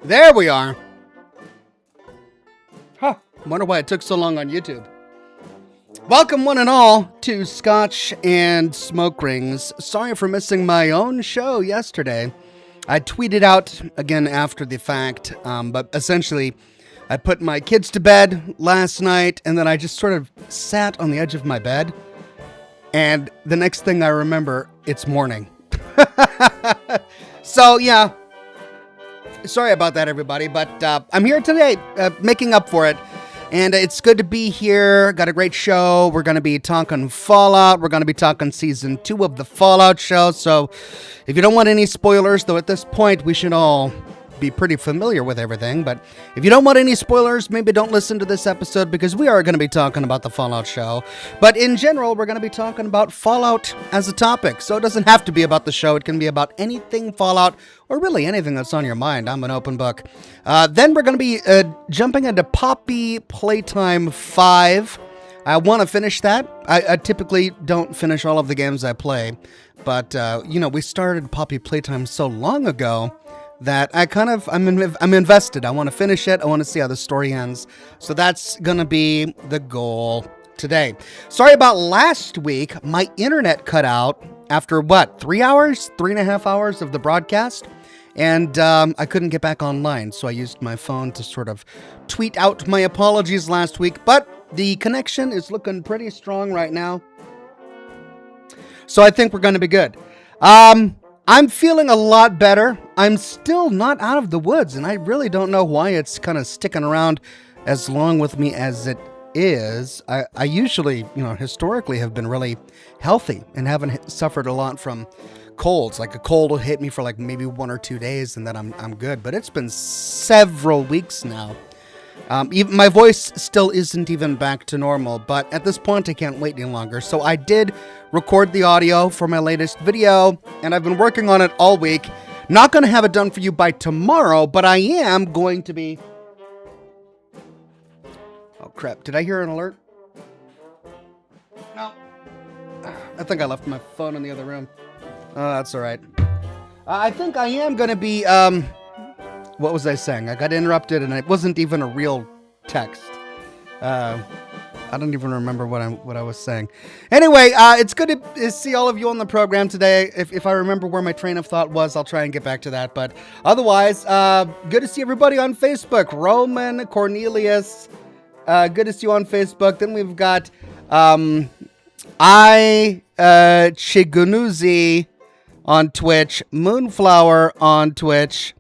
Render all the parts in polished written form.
There we are. Huh. Wonder why it took so long on YouTube. Welcome one and all to Scotch and Smoke Rings. Sorry for missing my own show yesterday. I tweeted out again after the fact, but essentially I put my kids to bed last night and then I just sort of sat on the edge of my bed. And the next thing I remember, it's morning. So yeah, sorry about that, everybody, but I'm here today making up for it. And it's good to be here. Got a great show. We're going to be talking Fallout. We're going to be talking Season 2 of the Fallout show. So if you don't want any spoilers, though at this point we should all be pretty familiar with everything. But if you don't want any spoilers, maybe don't listen to this episode because we are going to be talking about the Fallout show. But in general, we're going to be talking about Fallout as a topic. So it doesn't have to be about the show. It can be about anything Fallout or really anything that's on your mind. I'm an open book. Then we're going to be jumping into Poppy Playtime 5. I want to finish that. I typically don't finish all of the games I play. But, we started Poppy Playtime so long ago that I'm invested. I want to finish it. I want to see how the story ends. So that's going to be the goal today. Sorry about last week. My internet cut out after 3.5 hours of the broadcast. And I couldn't get back online. So I used my phone to sort of tweet out my apologies last week. But the connection is looking pretty strong right now. So I think we're going to be good. I'm feeling a lot better. I'm still not out of the woods, and I really don't know why it's kind of sticking around as long with me as it is. I usually, historically have been really healthy and haven't suffered a lot from colds. Like a cold will hit me for like maybe 1 or 2 days, and then I'm good. But it's been several weeks now. Even my voice still isn't even back to normal, but at this point I can't wait any longer. So I did record the audio for my latest video, and I've been working on it all week. Not going to have it done for you by tomorrow, but I am going to be... Oh crap, did I hear an alert? No. I think I left my phone in the other room. Oh, that's alright. I think I am going to be... What was I saying? I got interrupted, and it wasn't even a real text. I don't even remember what I was saying. Anyway, it's good to see all of you on the program today. If I remember where my train of thought was, I'll try and get back to that. But otherwise, good to see everybody on Facebook. Roman, Cornelius, good to see you on Facebook. Then we've got Chigunuzi on Twitch, Moonflower on Twitch.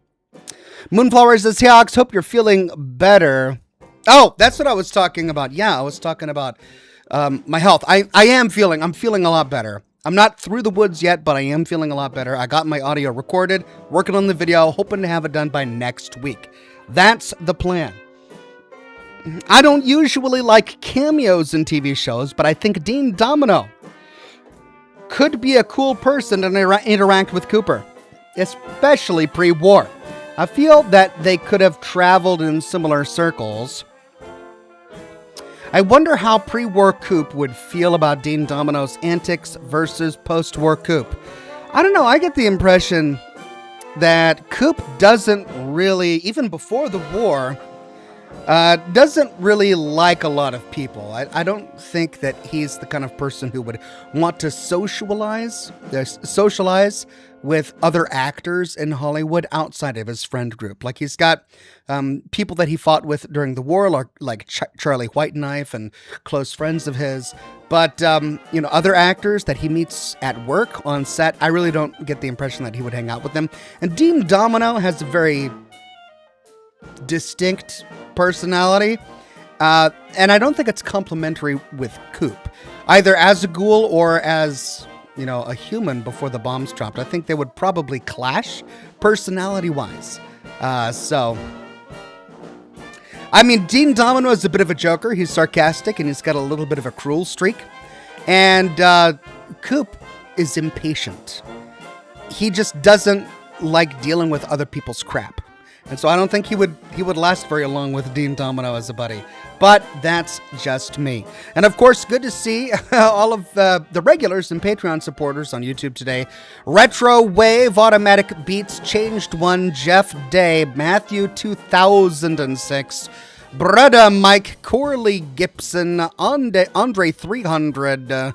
Moonflower says, "Hey, Ox, hope you're feeling better." Oh, that's what I was talking about. Yeah, I was talking about my health. I'm feeling a lot better. I'm not through the woods yet, but I am feeling a lot better. I got my audio recorded, working on the video, hoping to have it done by next week. That's the plan. I don't usually like cameos in TV shows, but I think Dean Domino could be a cool person to interact with Cooper, especially pre-war. I feel that they could have traveled in similar circles. I wonder how pre-war Coop would feel about Dean Domino's antics versus post-war Coop. I don't know, I get the impression that Coop doesn't really, even before the war, doesn't really like a lot of people. I don't think that he's the kind of person who would want to socialize with other actors in Hollywood outside of his friend group. Like he's got people that he fought with during the war, like Charlie Whiteknife and close friends of his. But, other actors that he meets at work on set, I really don't get the impression that he would hang out with them. And Dean Domino has a very distinct personality, and I don't think it's complementary with Coop, either as a ghoul or as... a human before the bombs dropped. I think they would probably clash personality-wise. Dean Domino is a bit of a joker. He's sarcastic, and he's got a little bit of a cruel streak. And Coop is impatient. He just doesn't like dealing with other people's crap. And so I don't think he would last very long with Dean Domino as a buddy. But that's just me. And of course, good to see all of the regulars and Patreon supporters on YouTube today. Retro Wave, Automatic Beats, Changed One, Jeff Day, Matthew 2006, Brother Mike, Corley Gibson, Andre 300,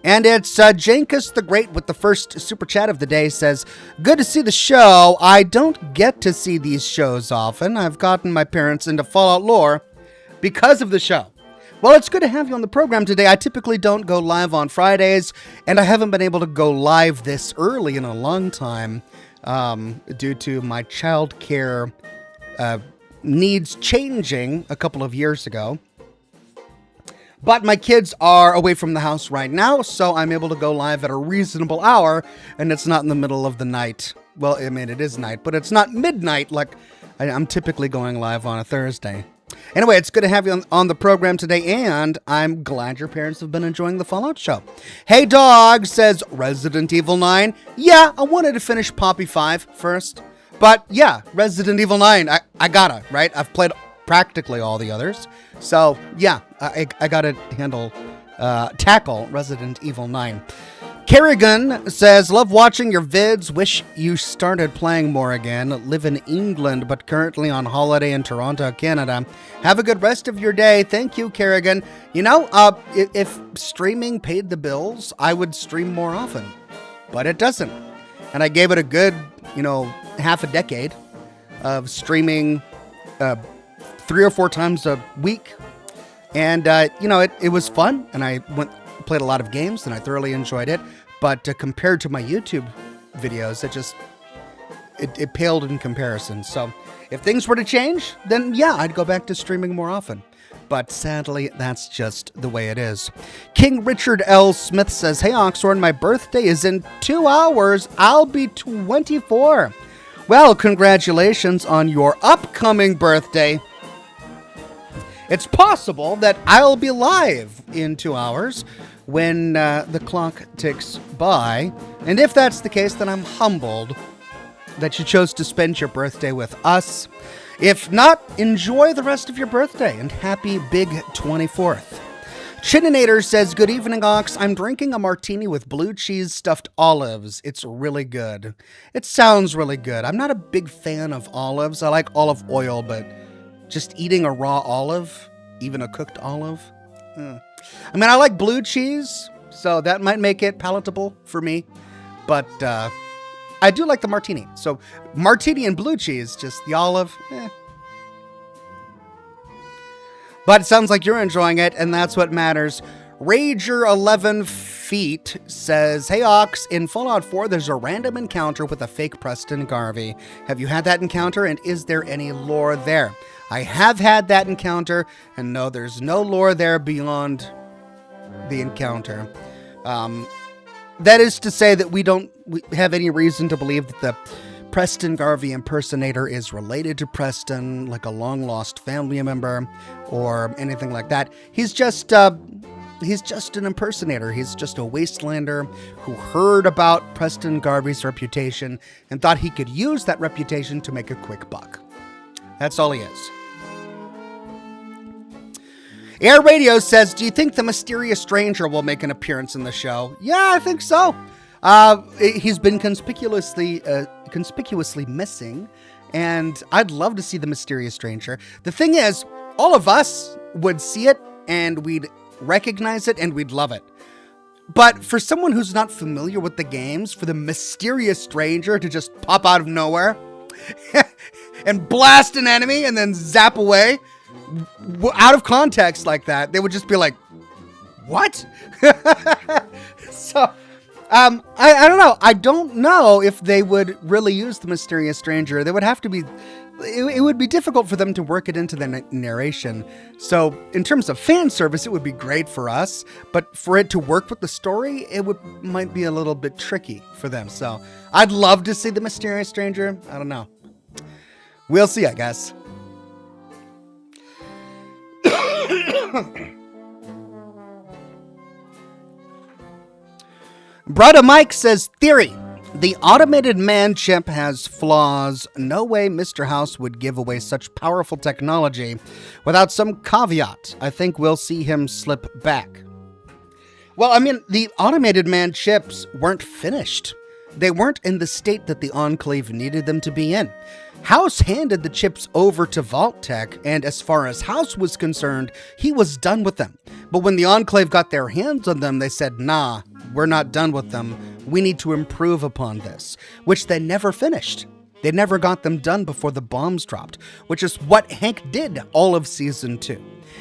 and it's Jankus the Great with the first super chat of the day says, good to see the show. I don't get to see these shows often. I've gotten my parents into Fallout lore because of the show. Well, it's good to have you on the program today. I typically don't go live on Fridays, and I haven't been able to go live this early in a long time due to my child care needs changing a couple of years ago. But my kids are away from the house right now, so I'm able to go live at a reasonable hour, and it's not in the middle of the night. Well, I mean, it is night, but it's not midnight like I'm typically going live on a Thursday. Anyway, it's good to have you on the program today, and I'm glad your parents have been enjoying the Fallout show. Hey Dog says, Resident Evil 9. Yeah, I wanted to finish Poppy 5 first, but yeah, Resident Evil 9, I gotta, right? I've played practically all the others. So, yeah, I gotta tackle Resident Evil 9. Kerrigan says, love watching your vids. Wish you started playing more again. Live in England, but currently on holiday in Toronto, Canada. Have a good rest of your day. Thank you, Kerrigan. You know, if streaming paid the bills, I would stream more often. But it doesn't. And I gave it a good, half a decade of streaming 3 or 4 times a week, and it was fun, and I played a lot of games, and I thoroughly enjoyed it. But compared to my YouTube videos, it paled in comparison. So if things were to change, then yeah, I'd go back to streaming more often. But sadly, that's just the way it is. King Richard L. Smith says, hey Oxhorn, my birthday is in 2 hours. I'll be 24. Well, congratulations on your upcoming birthday. It's possible that I'll be live in 2 hours when the clock ticks by. And if that's the case, then I'm humbled that you chose to spend your birthday with us. If not, enjoy the rest of your birthday and happy big 24th. Chininator says, good evening, Ox. I'm drinking a martini with blue cheese stuffed olives. It's really good. It sounds really good. I'm not a big fan of olives. I like olive oil, but just eating a raw olive, even a cooked olive. I mean, I like blue cheese, so that might make it palatable for me. But I do like the martini. So martini and blue cheese, just the olive, But it sounds like you're enjoying it, and that's what matters. Rager 11 Feet says, hey Ox, in Fallout 4 there's a random encounter with a fake Preston Garvey. Have you had that encounter, and is there any lore there? I have had that encounter, and no, there's no lore there beyond the encounter. That is to say that we have any reason to believe that the Preston Garvey impersonator is related to Preston, like a long-lost family member or anything like that. He's just an impersonator. He's just a wastelander who heard about Preston Garvey's reputation and thought he could use that reputation to make a quick buck. That's all he is. Air Radio says, do you think the mysterious stranger will make an appearance in the show? Yeah, I think so. He's been conspicuously missing, and I'd love to see the mysterious stranger. The thing is, all of us would see it, and we'd recognize it, and we'd love it. But for someone who's not familiar with the games, for the mysterious stranger to just pop out of nowhere and blast an enemy and then zap away, out of context like that, they would just be like, what? So, I don't know. I don't know if they would really use the mysterious stranger. They would have to be, it would be difficult for them to work it into the narration. So in terms of fan service, it would be great for us, but for it to work with the story, might be a little bit tricky for them. So I'd love to see the mysterious stranger. I don't know. We'll see, I guess. Brother Mike says, theory. The automated man chip has flaws. No way Mr. House would give away such powerful technology without some caveat. I think we'll see him slip back. Well, I mean, the automated man chips weren't finished. They weren't in the state that the Enclave needed them to be in. House handed the chips over to Vault-Tec, and as far as House was concerned, he was done with them. But when the Enclave got their hands on them, they said, nah, we're not done with them. We need to improve upon this, which they never finished. They never got them done before the bombs dropped, which is what Hank did all of Season 2.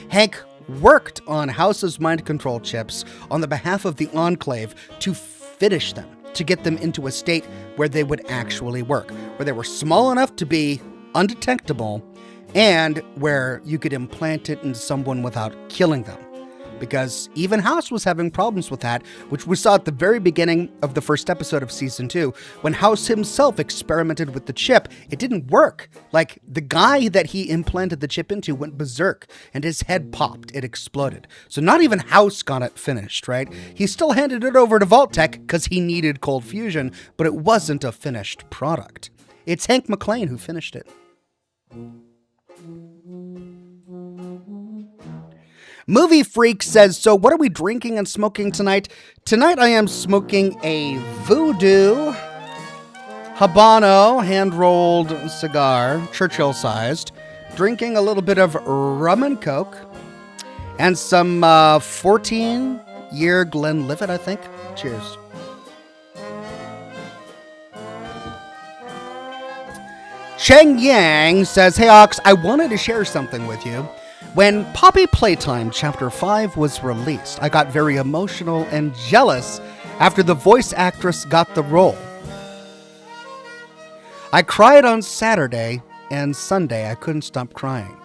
Hank worked on House's mind control chips on the behalf of the Enclave to finish them, to get them into a state where they would actually work, where they were small enough to be undetectable and where you could implant it into someone without killing them. Because even House was having problems with that, which we saw at the very beginning of the first episode of Season 2. When House himself experimented with the chip, it didn't work. Like, the guy that he implanted the chip into went berserk, and his head popped. It exploded. So not even House got it finished, right? He still handed it over to Vault-Tec because he needed cold fusion, but it wasn't a finished product. It's Hank McClane who finished it. Movie Freak says, so what are we drinking and smoking tonight? Tonight I am smoking a Voodoo Habano hand-rolled cigar, Churchill-sized, drinking a little bit of rum and coke, and some 14-year Glenlivet, I think. Cheers. Cheng Yang says, hey Ox, I wanted to share something with you. When Poppy Playtime Chapter 5 was released, I got very emotional and jealous after the voice actress got the role. I cried on Saturday, and Sunday I couldn't stop crying.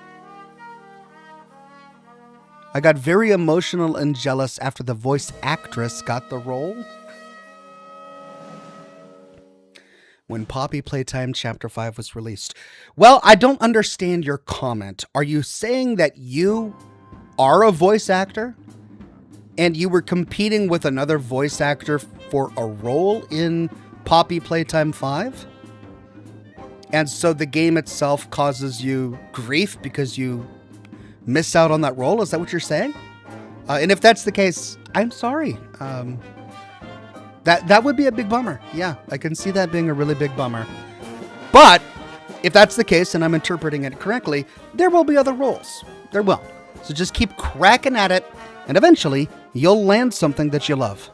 I got very emotional and jealous after the voice actress got the role. When Poppy Playtime Chapter 5 was released. Well, I don't understand your comment. Are you saying that you are a voice actor and you were competing with another voice actor for a role in Poppy Playtime 5? And so the game itself causes you grief because you miss out on that role? Is that what you're saying? And if that's the case, I'm sorry. That would be a big bummer. Yeah, I can see that being a really big bummer. But if that's the case, and I'm interpreting it correctly, there will be other roles. There will. So just keep cracking at it, and eventually you'll land something that you love.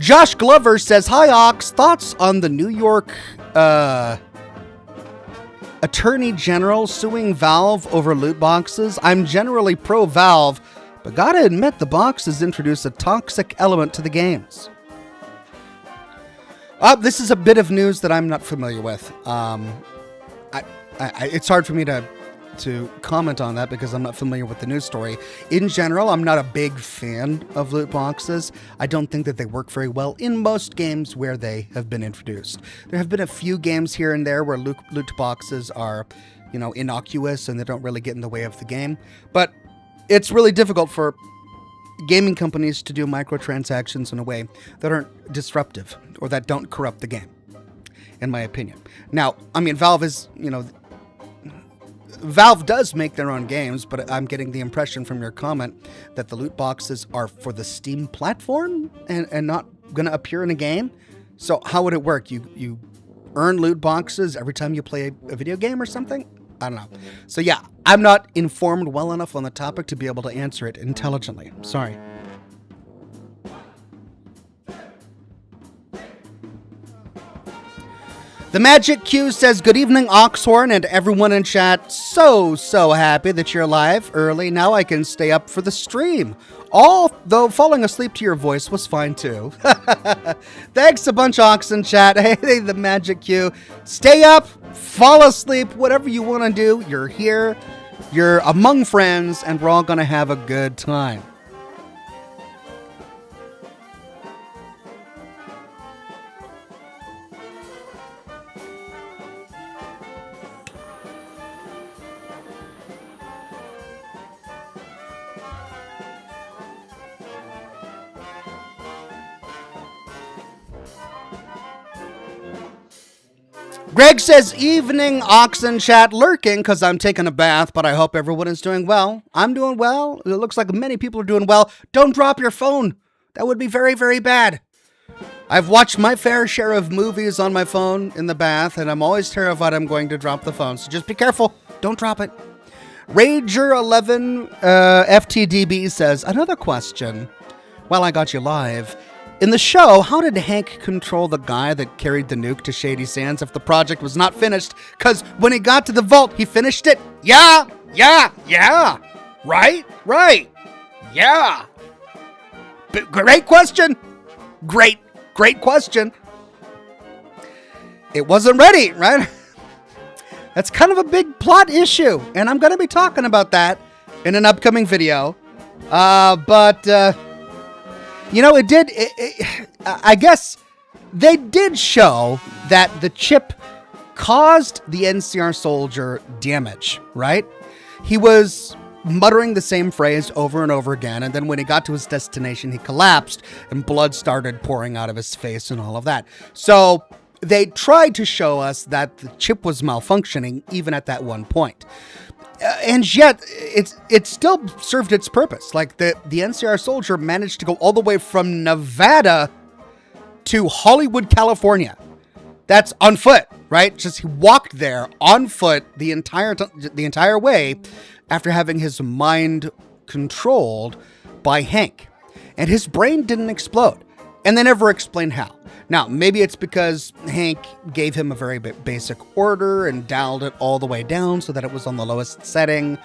Josh Glover says, hi Ox, thoughts on the New York Attorney General suing Valve over loot boxes? I'm generally pro-Valve, but gotta admit, the boxes introduce a toxic element to the games. This is a bit of news that I'm not familiar with. It's hard for me to comment on that because I'm not familiar with the news story. In general, I'm not a big fan of loot boxes. I don't think that they work very well in most games where they have been introduced. There have been a few games here and there where loot boxes are, innocuous and they don't really get in the way of the game. But it's really difficult for gaming companies to do microtransactions in a way that aren't disruptive or that don't corrupt the game, in my opinion. Now, I mean, Valve does make their own games, but I'm getting the impression from your comment that the loot boxes are for the Steam platform and not going to appear in a game. So how would it work? You earn loot boxes every time you play a video game or something? I don't know. So yeah, I'm not informed well enough on the topic to be able to answer it intelligently. Sorry. The Magic Q says, good evening, Oxhorn, and everyone in chat. So happy that you're live early. Now I can stay up for the stream. Although falling asleep to your voice was fine too. Thanks a bunch, Ox in chat. Hey, the Magic Q. Stay up, fall asleep, whatever you want to do. You're here, you're among friends, and we're all going to have a good time. Greg says, evening Oxen chat lurking because I'm taking a bath, but I hope everyone is doing well. I'm doing well. It looks like many people are doing well. Don't drop your phone. That would be very, very bad. I've watched my fair share of movies on my phone in the bath, and I'm always terrified I'm going to drop the phone. So just be careful. Don't drop it. Rager11 FTDB says, another question. Well, I got you live. In the show, how did Hank control the guy that carried the nuke to Shady Sands if the project was not finished? Because when he got to the vault, he finished it. Yeah. Right. Yeah. Great question. Great question. It wasn't ready, right? That's kind of a big plot issue, and I'm going to be talking about that in an upcoming video. I guess they did show that the chip caused the NCR soldier damage, right? He was muttering the same phrase over and over again, and then when he got to his destination, he collapsed, and blood started pouring out of his face and all of that. So they tried to show us that the chip was malfunctioning even at that one point. And yet, it still served its purpose. Like, the NCR soldier managed to go all the way from Nevada to Hollywood, California. That's on foot, right? Just he walked there on foot the entire way after having his mind controlled by Hank. And his brain didn't explode. And they never explained how. Now, maybe it's because Hank gave him a very basic order and dialed it all the way down so that it was on the lowest setting.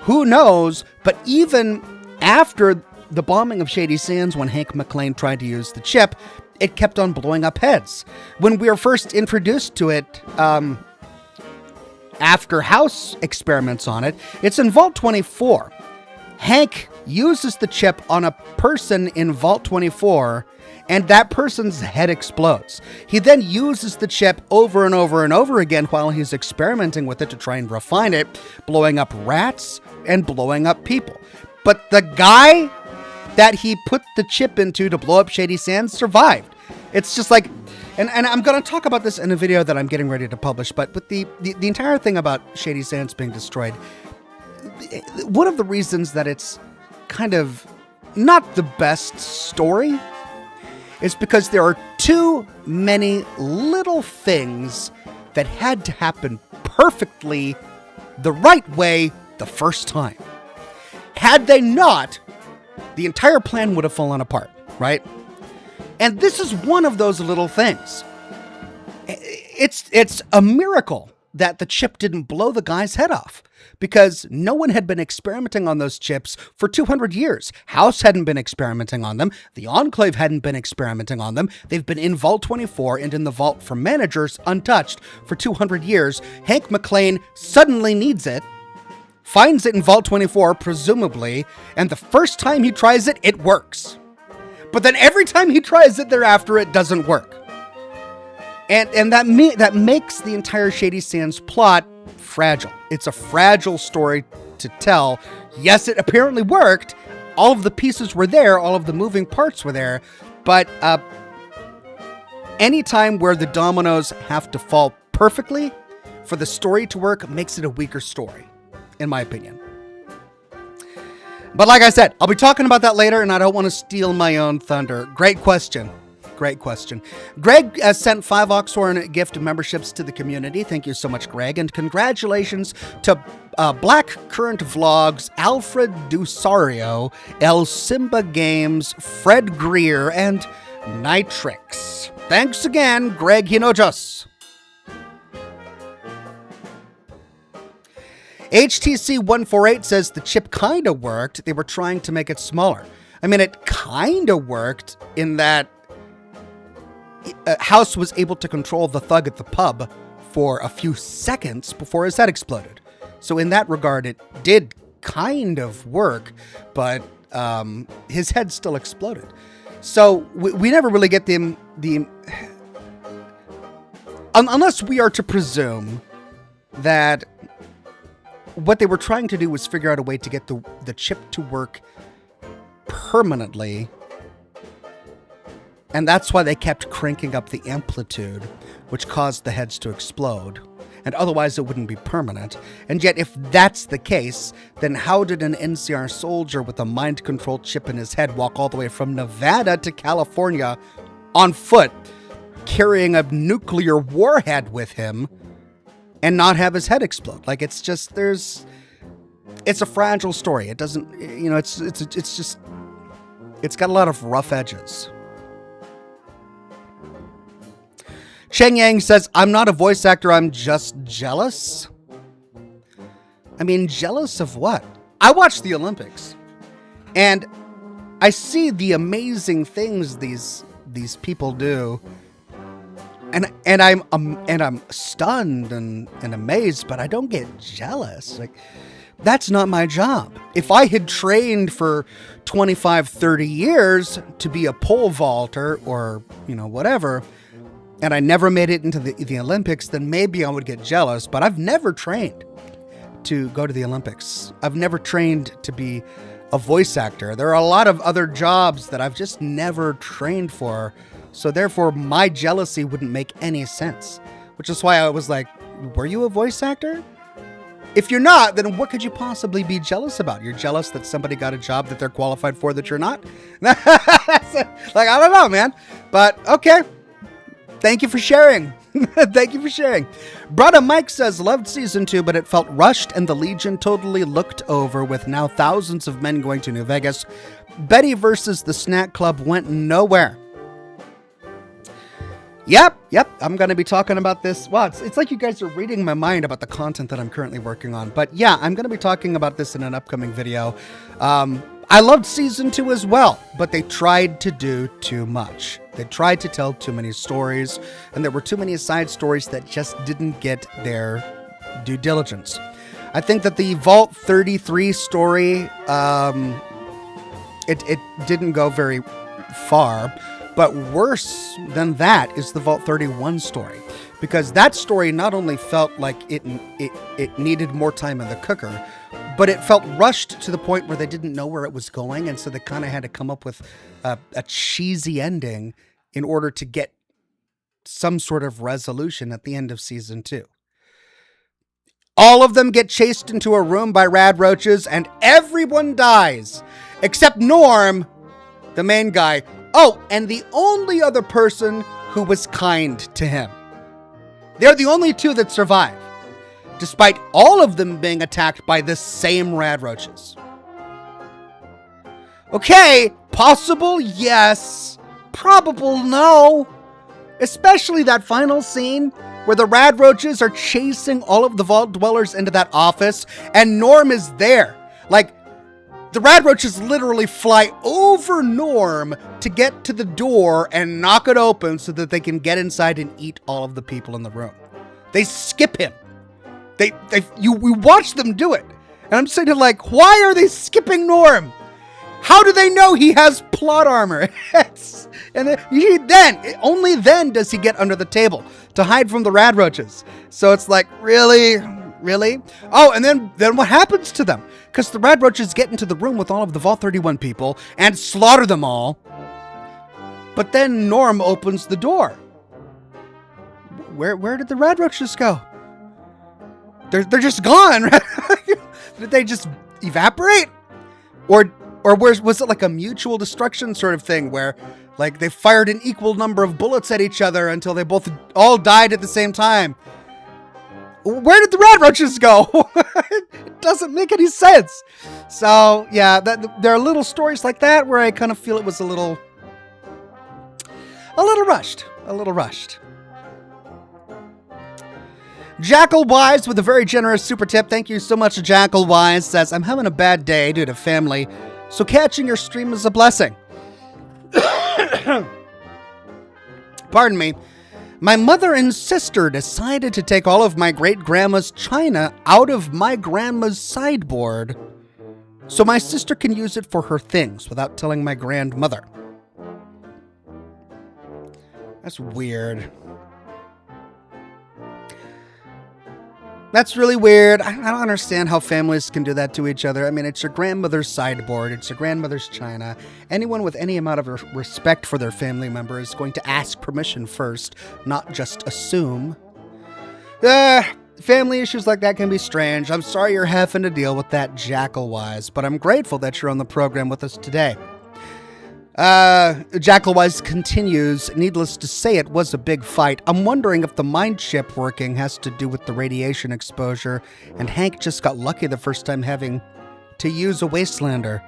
Who knows? But even after the bombing of Shady Sands, when Hank McClane tried to use the chip, it kept on blowing up heads. When we were first introduced to it, after House experiments on it, it's in Vault 24. Hank uses the chip on a person in Vault 24, and that person's head explodes. He then uses the chip over and over and over again while he's experimenting with it to try and refine it, blowing up rats and blowing up people. But the guy that he put the chip into to blow up Shady Sands survived. It's just like, and I'm going to talk about this in a video that I'm getting ready to publish, but with the entire thing about Shady Sands being destroyed, one of the reasons that it's kind of not the best story is because there are too many little things that had to happen perfectly the right way the first time. Had they not, the entire plan would have fallen apart, right? And this is one of those little things. It's a miracle that the chip didn't blow the guy's head off, because no one had been experimenting on those chips for 200 years. House hadn't been experimenting on them. The Enclave hadn't been experimenting on them. They've been in Vault 24 and in the Vault for Managers untouched for 200 years. Hank McClane suddenly needs it, finds it in Vault 24, presumably, and the first time he tries it, it works. But then every time he tries it thereafter, it doesn't work. And that makes the entire Shady Sands plot fragile. It's a fragile story to tell. Yes, it apparently worked. All of the pieces were there. All of the moving parts were there. But any time where the dominoes have to fall perfectly for the story to work makes it a weaker story, in my opinion. But like I said, I'll be talking about that later, and I don't want to steal my own thunder. Great question. Greg sent 5 Oxhorn gift memberships to the community. Thank you so much, Greg. And congratulations to Black Current Vlogs, Alfred Dusario, El Simba Games, Fred Greer, and Nitrix. Thanks again, Greg Hinojas. HTC148 says the chip kinda worked. They were trying to make it smaller. I mean, it kinda worked in that House was able to control the thug at the pub for a few seconds before his head exploded. So in that regard, it did kind of work, but his head still exploded. So we never really get the unless we are to presume that what they were trying to do was figure out a way to get the chip to work permanently And that's why they kept cranking up the amplitude, which caused the heads to explode. And otherwise it wouldn't be permanent. And yet, if that's the case, then how did an NCR soldier with a mind-controlled chip in his head walk all the way from Nevada to California on foot, carrying a nuclear warhead with him, and not have his head explode? Like, it's just, it's a fragile story. It doesn't, it's got a lot of rough edges. Cheng Yang says, I'm not a voice actor, I'm just jealous. I mean, jealous of what? I watch the Olympics, and I see the amazing things these people do, and I'm stunned and amazed, but I don't get jealous. Like, that's not my job. If I had trained for 25, 30 years to be a pole vaulter or, whatever, and I never made it into the Olympics, then maybe I would get jealous. But I've never trained to go to the Olympics. I've never trained to be a voice actor. There are a lot of other jobs that I've just never trained for. So therefore, my jealousy wouldn't make any sense. Which is why I was like, were you a voice actor? If you're not, then what could you possibly be jealous about? You're jealous that somebody got a job that they're qualified for that you're not? Like, I don't know, man. But okay. Thank you for sharing. Thank you for sharing. Brother Mike says, loved season 2, but it felt rushed and the Legion totally looked over with now thousands of men going to New Vegas. Betty versus the Snack Club went nowhere. Yep. I'm going to be talking about this. Well, it's like you guys are reading my mind about the content that I'm currently working on. But yeah, I'm going to be talking about this in an upcoming video. I loved season 2 as well, but they tried to do too much. They tried to tell too many stories, and there were too many side stories that just didn't get their due diligence. I think that the Vault 33 story, it didn't go very far, but worse than that is the Vault 31 story, because that story not only felt like it needed more time in the cooker, but it felt rushed to the point where they didn't know where it was going, and so they kind of had to come up with a cheesy ending in order to get some sort of resolution at the end of season 2. All of them get chased into a room by rad roaches, and everyone dies, except Norm, the main guy. Oh, and the only other person who was kind to him. They're the only two that survive, despite all of them being attacked by the same rad roaches. Okay, possible, yes. Probable, no. Especially that final scene where the rad roaches are chasing all of the vault dwellers into that office, and Norm is there. Like, the rad roaches literally fly over Norm to get to the door and knock it open so that they can get inside and eat all of the people in the room. They skip him. We watch them do it. And I'm saying, like, why are they skipping Norm? How do they know he has plot armor? Only then does he get under the table to hide from the rad roaches. So it's like, really? Oh, and then what happens to them? Because the rad roaches get into the room with all of the Vault 31 people and slaughter them all. But then Norm opens the door. Where did the rad roaches go? They're just gone. Did they just evaporate? Or was it like a mutual destruction sort of thing where, like, they fired an equal number of bullets at each other until they all died at the same time? Where did the rad roaches go? It doesn't make any sense. So yeah, there are little stories like that where I kind of feel it was a little rushed. Jackal Wise with a very generous super tip. Thank you so much, Jackal Wise. Says, I'm having a bad day due to family, so catching your stream is a blessing. Pardon me. My mother and sister decided to take all of my great-grandma's china out of my grandma's sideboard so my sister can use it for her things without telling my grandmother. That's weird. That's really weird. I don't understand how families can do that to each other. I mean, it's your grandmother's sideboard. It's your grandmother's china. Anyone with any amount of respect for their family member is going to ask permission first, not just assume. Family issues like that can be strange. I'm sorry you're having to deal with that, Jackalwise, but I'm grateful that you're on the program with us today. Jackalwise continues, needless to say, it was a big fight. I'm wondering if the mind chip working has to do with the radiation exposure, and Hank just got lucky the first time having to use a Wastelander.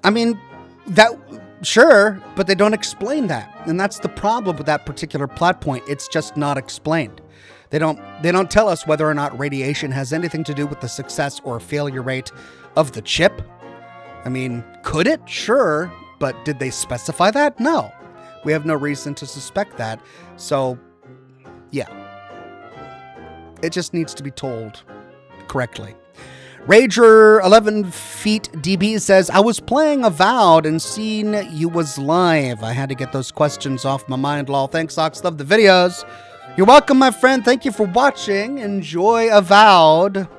I mean, sure, but they don't explain that. And that's the problem with that particular plot point. It's just not explained. They don't tell us whether or not radiation has anything to do with the success or failure rate of the chip. I mean, could it? Sure. But did they specify that? No. We have no reason to suspect that. So, yeah. It just needs to be told correctly. Rager 11 feet DB says, I was playing Avowed and seen you was live. I had to get those questions off my mind, lol. Thanks, Ox. Love the videos. You're welcome, my friend. Thank you for watching. Enjoy Avowed.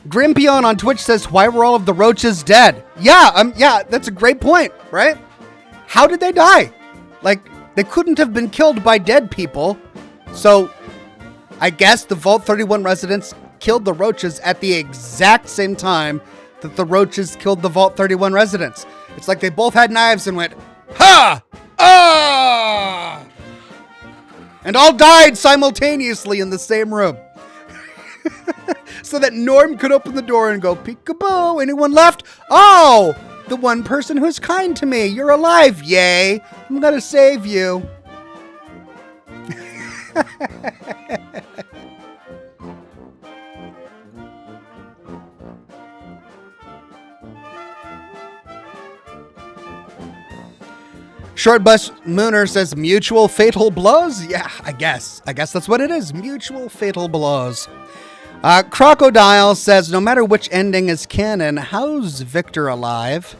Grimpion on Twitch says, why were all of the roaches dead? Yeah, that's a great point, right? How did they die? Like, they couldn't have been killed by dead people. So, I guess the Vault 31 residents killed the roaches at the exact same time that the roaches killed the Vault 31 residents. It's like they both had knives and went, ha! Ah! And all died simultaneously in the same room. So that Norm could open the door and go, peekaboo, anyone left? Oh, the one person who's kind to me. You're alive, yay. I'm gonna save you. Short Bus Mooner says, mutual fatal blows? Yeah, I guess that's what it is. Mutual fatal blows. Crocodile says, no matter which ending is canon, how's Victor alive?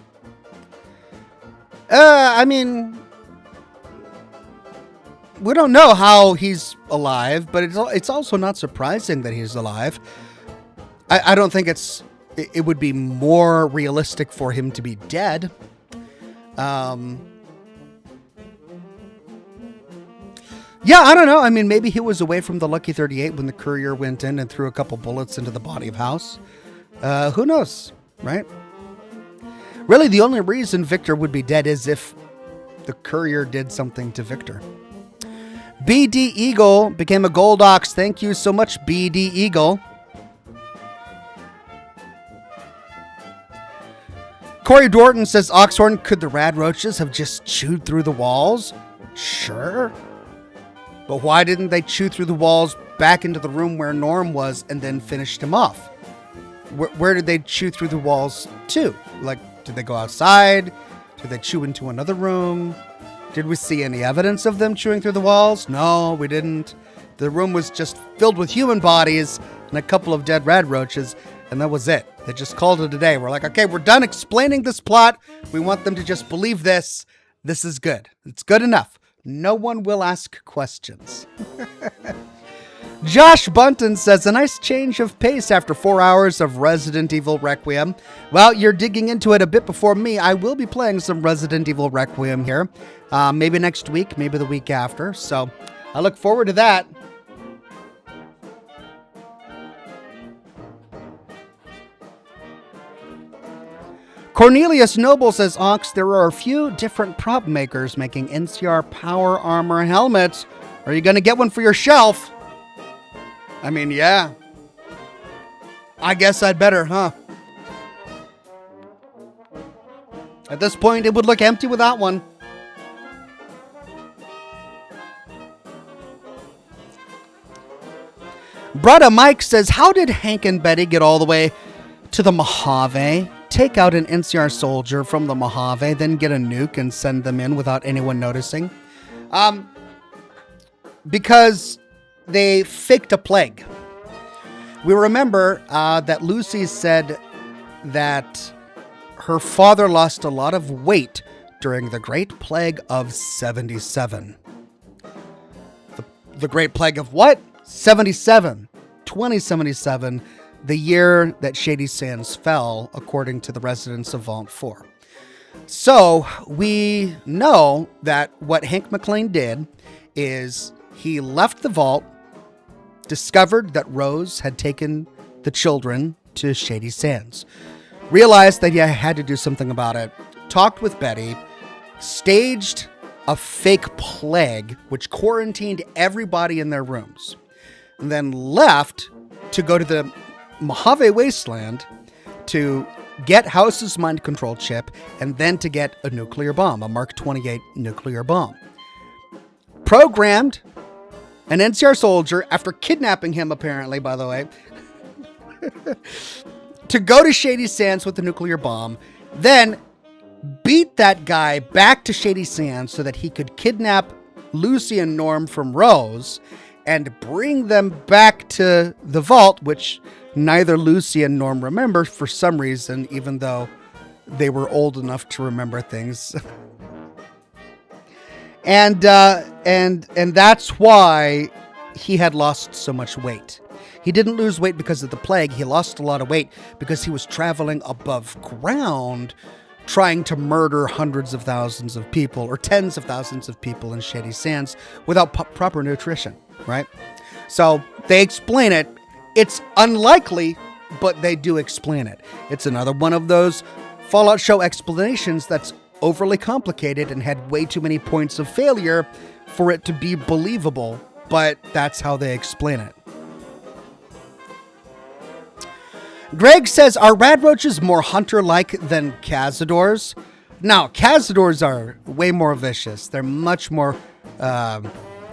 I mean, we don't know how he's alive, but it's also not surprising that he's alive. I don't think it would be more realistic for him to be dead. Yeah, I don't know. I mean, maybe he was away from the Lucky 38 when the courier went in and threw a couple bullets into the body of House. Who knows, right? Really, the only reason Victor would be dead is if the courier did something to Victor. BD Eagle became a gold ox. Thank you so much, BD Eagle. Corey Dorton says, Oxhorn, could the rad roaches have just chewed through the walls? Sure. But why didn't they chew through the walls back into the room where Norm was and then finished him off? Where did they chew through the walls to? Like, did they go outside? Did they chew into another room? Did we see any evidence of them chewing through the walls? No, we didn't. The room was just filled with human bodies and a couple of dead rad roaches, and that was it. They just called it a day. We're like, okay, we're done explaining this plot. We want them to just believe this. This is good. It's good enough. No one will ask questions. Josh Bunton says, a nice change of pace after 4 hours of Resident Evil Requiem. Well, you're digging into it a bit before me. I will be playing some Resident Evil Requiem here. Maybe next week, maybe the week after. So I look forward to that. Cornelius Noble says, Ox, there are a few different prop makers making NCR Power Armor helmets. Are you going to get one for your shelf? I mean, yeah. I guess I'd better, huh? At this point, it would look empty without one. Brother Mike says, how did Hank and Betty get all the way to the Mojave take out an NCR soldier from the Mojave, then get a nuke and send them in without anyone noticing? Because they faked a plague. We remember that Lucy said that her father lost a lot of weight during the Great Plague of 77. The Great Plague of what? 77. 2077, the year that Shady Sands fell, according to the residents of Vault 4. So we know that what Hank McLean did is he left the vault, discovered that Rose had taken the children to Shady Sands, realized that he had to do something about it, talked with Betty, staged a fake plague which quarantined everybody in their rooms, and then left to go to the Mojave Wasteland to get House's mind control chip and then to get a nuclear bomb, a Mark 28 nuclear bomb. Programmed an NCR soldier, after kidnapping him apparently, by the way, to go to Shady Sands with the nuclear bomb, then beat that guy back to Shady Sands so that he could kidnap Lucy and Norm from Rose and bring them back to the vault, which neither Lucy and Norm remember for some reason, even though they were old enough to remember things. and that's why he had lost so much weight. He didn't lose weight because of the plague. He lost a lot of weight because he was traveling above ground, trying to murder hundreds of thousands of people or tens of thousands of people in Shady Sands without proper nutrition, right? So they explain it. It's unlikely, but they do explain it. It's another one of those Fallout show explanations that's overly complicated and had way too many points of failure for it to be believable, but that's how they explain it. Greg says, are radroaches more hunter-like than cazadors? No, cazadors are way more vicious. They're much more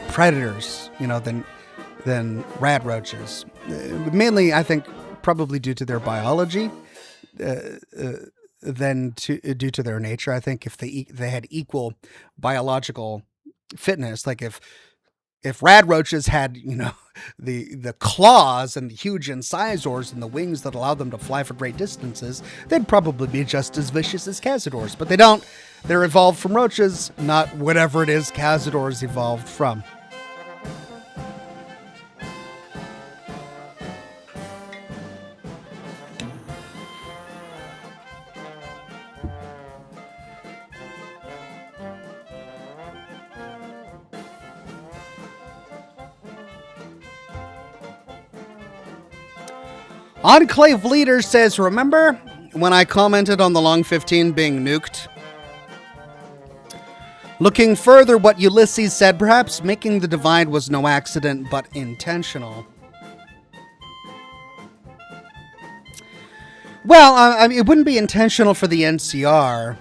predators, than radroaches. Mainly, I think, probably due to their biology, than due to their nature. I think if they had equal biological fitness, like if radroaches had, the claws and the huge incisors and the wings that allow them to fly for great distances, they'd probably be just as vicious as cazadors. But they don't. They're evolved from roaches, not whatever it is cazadors evolved from. Enclave Leader says, remember when I commented on the Long 15 being nuked? Looking further, what Ulysses said, perhaps making the divide was no accident, but intentional. Well, I mean, it wouldn't be intentional for the NCR.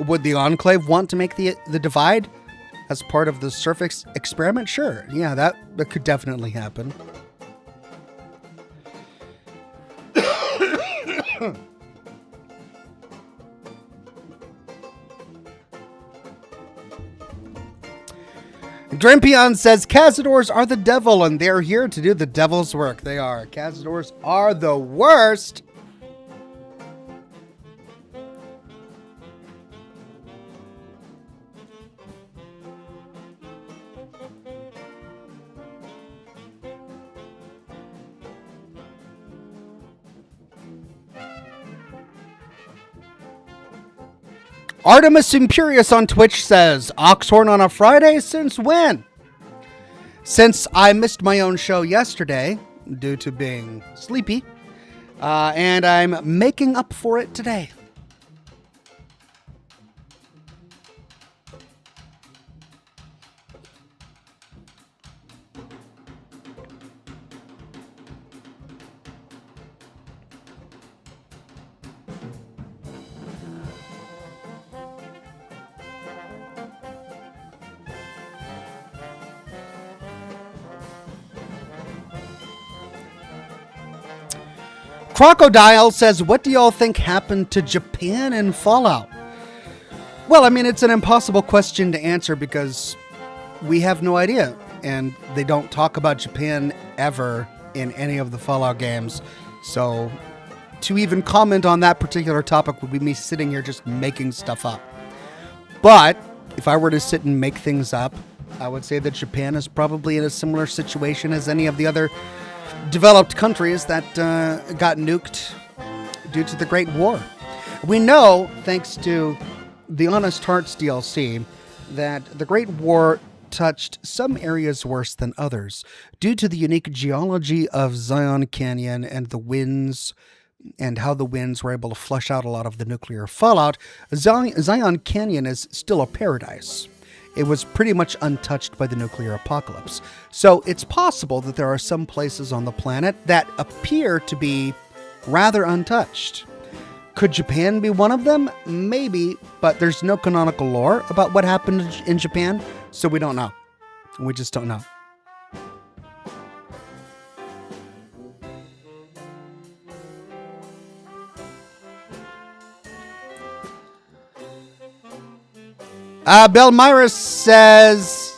Would the Enclave want to make the divide as part of the surface experiment? Sure. Yeah, that could definitely happen. Grimpion says, cazadors are the devil and they're here to do the devil's work. They are. Cazadors are the worst. Artemis Imperius on Twitch says, Oxhorn on a Friday? Since when? Since I missed my own show yesterday due to being sleepy, and I'm making up for it today. Crocodile says, what do y'all think happened to Japan in Fallout? Well, I mean, it's an impossible question to answer because we have no idea. And they don't talk about Japan ever in any of the Fallout games. So to even comment on that particular topic would be me sitting here just making stuff up. But if I were to sit and make things up, I would say that Japan is probably in a similar situation as any of the other developed countries that got nuked due to the Great War. We know, thanks to the Honest Hearts DLC, that the Great War touched some areas worse than others due to the unique geology of Zion Canyon and the winds and how the winds were able to flush out a lot of the nuclear fallout. Zion Canyon is still a paradise. It was pretty much untouched by the nuclear apocalypse. So it's possible that there are some places on the planet that appear to be rather untouched. Could Japan be one of them? Maybe, but there's no canonical lore about what happened in Japan, so we don't know. We just don't know. Belmira says,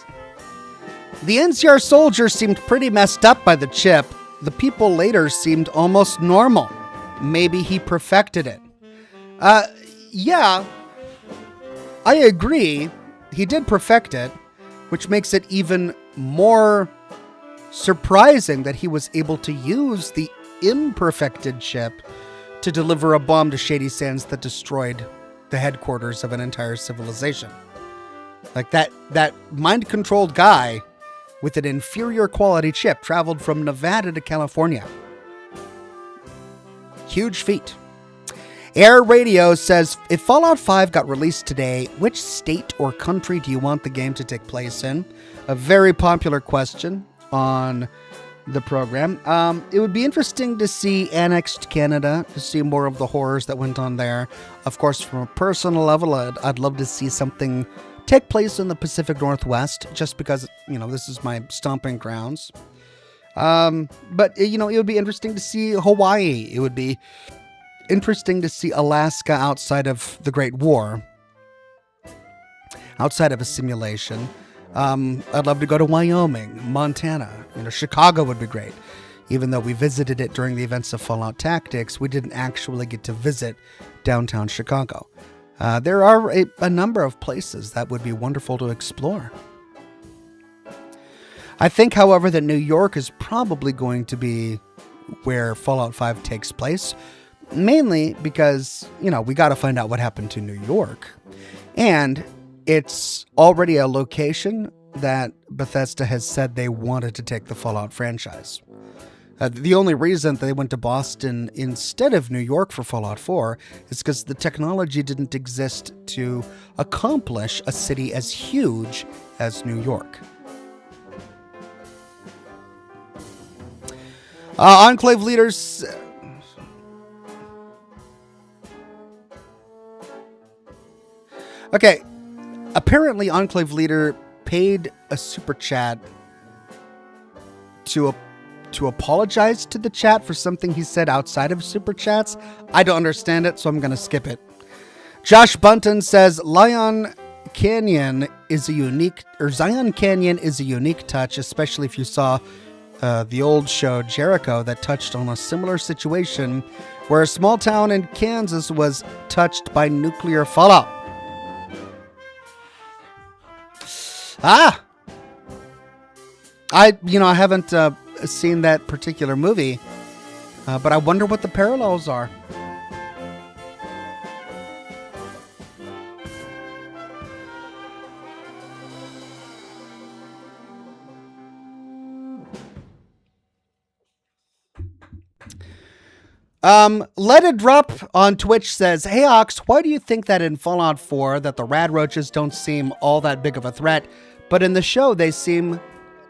the NCR soldier seemed pretty messed up by the chip. The people later seemed almost normal. Maybe he perfected it. Yeah, I agree. He did perfect it, which makes it even more surprising that he was able to use the imperfected chip to deliver a bomb to Shady Sands that destroyed the headquarters of an entire civilization. Like that mind-controlled guy with an inferior quality chip traveled from Nevada to California. Huge feat. Air Radio says, if Fallout 5 got released today, which state or country do you want the game to take place in? A very popular question on the program. It would be interesting to see annexed Canada, to see more of the horrors that went on there. Of course, from a personal level, I'd love to see something take place in the Pacific Northwest, just because, this is my stomping grounds. But, it would be interesting to see Hawaii. It would be interesting to see Alaska outside of the Great War, outside of a simulation. I'd love to go to Wyoming, Montana. Chicago would be great. Even though we visited it during the events of Fallout Tactics, we didn't actually get to visit downtown Chicago. There are a number of places that would be wonderful to explore. I think, however, that New York is probably going to be where Fallout 5 takes place, mainly because, we got to find out what happened to New York. And it's already a location that Bethesda has said they wanted to take the Fallout franchise. The only reason they went to Boston instead of New York for Fallout 4 is because the technology didn't exist to accomplish a city as huge as New York. Enclave leaders... Okay, apparently Enclave leader paid a super chat to apologize to the chat for something he said outside of super chats. I don't understand it, so I'm going to skip it. Josh Bunton says Zion Canyon is a unique touch, especially if you saw the old show Jericho that touched on a similar situation where a small town in Kansas was touched by nuclear fallout. I haven't seen that particular movie, but I wonder what the parallels are. Let It Drop on Twitch says, hey Ox, why do you think that in Fallout 4 that the rad roaches don't seem all that big of a threat, but in the show they seem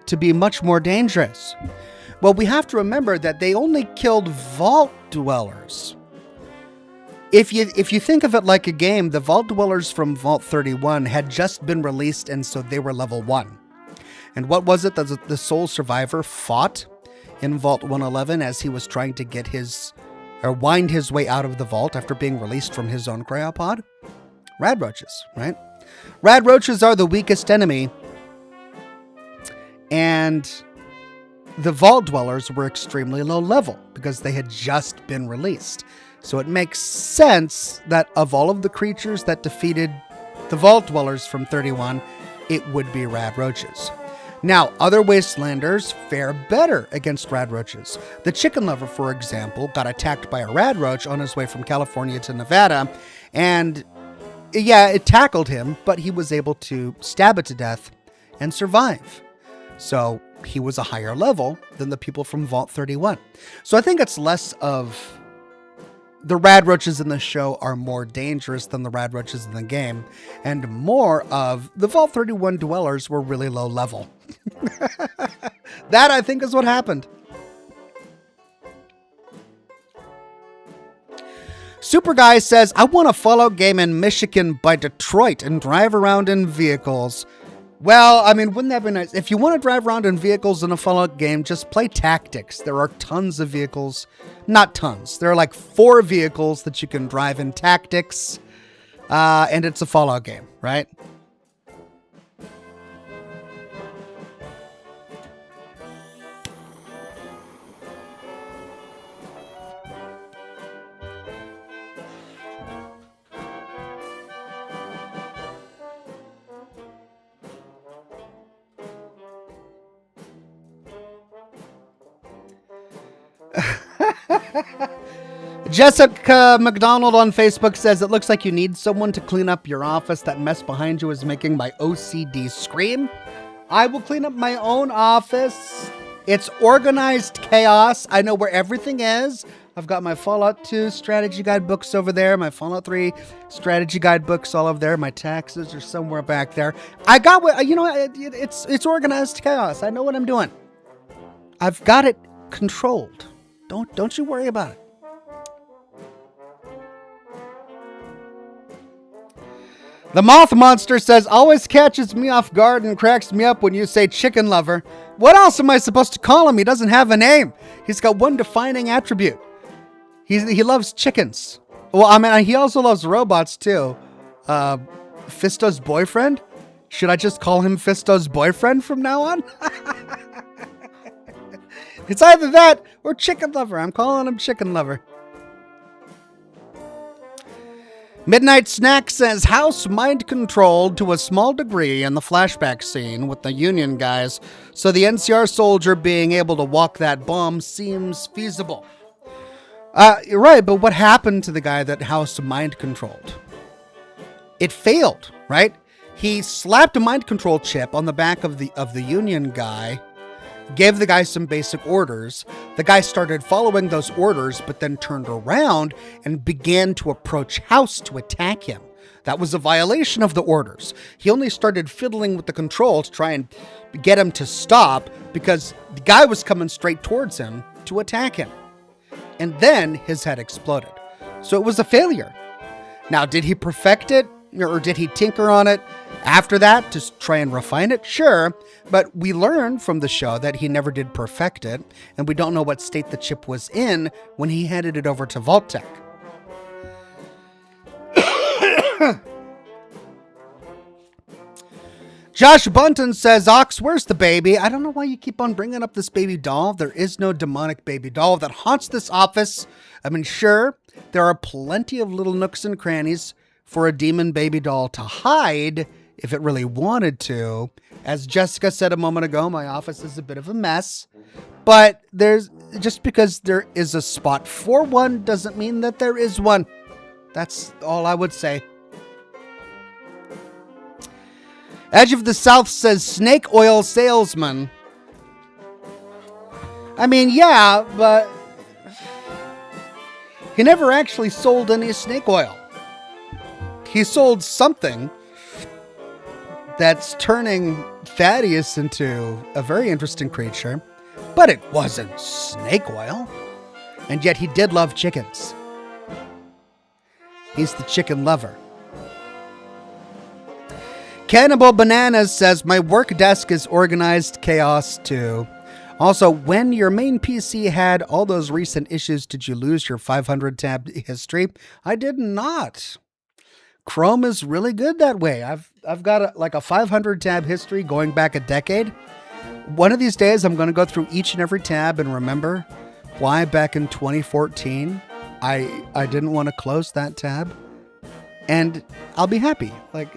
to be much more dangerous? Well, we have to remember that they only killed vault dwellers. If you think of it like a game, the vault dwellers from Vault 31 had just been released, and so they were level 1. And what was it that the sole survivor fought in Vault 111 as he was trying to get his or wind his way out of the vault after being released from his own cryopod? Rad roaches, right? Rad roaches are the weakest enemy, and the vault dwellers were extremely low level because they had just been released. So it makes sense that of all of the creatures that defeated the vault dwellers from 31, it would be rad roaches. Now, other wastelanders fare better against rad roaches. The chicken lover, for example, got attacked by a rad roach on his way from California to Nevada, and yeah, it tackled him, but he was able to stab it to death and survive. So he was a higher level than the people from Vault 31. So I think it's less of the rad roaches in the show are more dangerous than the rad roaches in the game, and more of the Vault 31 dwellers were really low level. That, I think, is what happened. Super Guy says, I want a Fallout game in Michigan by Detroit and drive around in vehicles. Well, I mean, wouldn't that be nice? If you want to drive around in vehicles in a Fallout game, just play Tactics. There are tons of vehicles. Not tons. There are like 4 vehicles that you can drive in Tactics. And it's a Fallout game, right? Jessica McDonald on Facebook says, it looks like you need someone to clean up your office. That mess behind you is making my OCD scream. I will clean up my own office. It's organized chaos. I know where everything is. I've got my Fallout 2 strategy guide books over there. My Fallout 3 strategy guide books all over there. My taxes are somewhere back there. I got what, you know, it's organized chaos. I know what I'm doing. I've got it controlled. Don't you worry about it. The Moth Monster says, always catches me off guard and cracks me up when you say chicken lover. What else am I supposed to call him? He doesn't have a name. He's got one defining attribute. He loves chickens. Well, I mean, he also loves robots too. Fisto's boyfriend? Should I just call him Fisto's boyfriend from now on? It's either that or chicken lover. I'm calling him chicken lover. Midnight Snack says, house mind controlled to a small degree in the flashback scene with the Union guys, so the NCR soldier being able to walk that bomb seems feasible. You're right, but what happened to the guy that house mind controlled? It failed, right? He slapped a mind control chip on the back of the Union guy, gave the guy some basic orders. The guy started following those orders, but then turned around and began to approach House to attack him. That was a violation of the orders. He only started fiddling with the control to try and get him to stop because the guy was coming straight towards him to attack him. And then his head exploded. So it was a failure. Now, did he perfect it? Or did he tinker on it after that to try and refine it? Sure, but we learned from the show that he never did perfect it, and we don't know what state the chip was in when he handed it over to Vault-Tec. Josh Bunton says, Ox, where's the baby? I don't know why you keep on bringing up this baby doll. There is no demonic baby doll that haunts this office. I mean, sure, there are plenty of little nooks and crannies for a demon baby doll to hide if it really wanted to. As Jessica said a moment ago, my office is a bit of a mess. But just because there is a spot for one doesn't mean that there is one. That's all I would say. Edge of the South says, snake oil salesman. I mean, yeah, but he never actually sold any snake oil. He sold something that's turning Thaddeus into a very interesting creature, but it wasn't snake oil. And yet he did love chickens. He's the chicken lover. Cannibal Bananas says, my work desk is organized chaos too. Also, when your main PC had all those recent issues, did you lose your 500 tab history? I did not. Chrome is really good that way. I've got a 500 tab history going back a decade. One of these days, I'm going to go through each and every tab and remember why back in 2014 I didn't want to close that tab, and I'll be happy. Like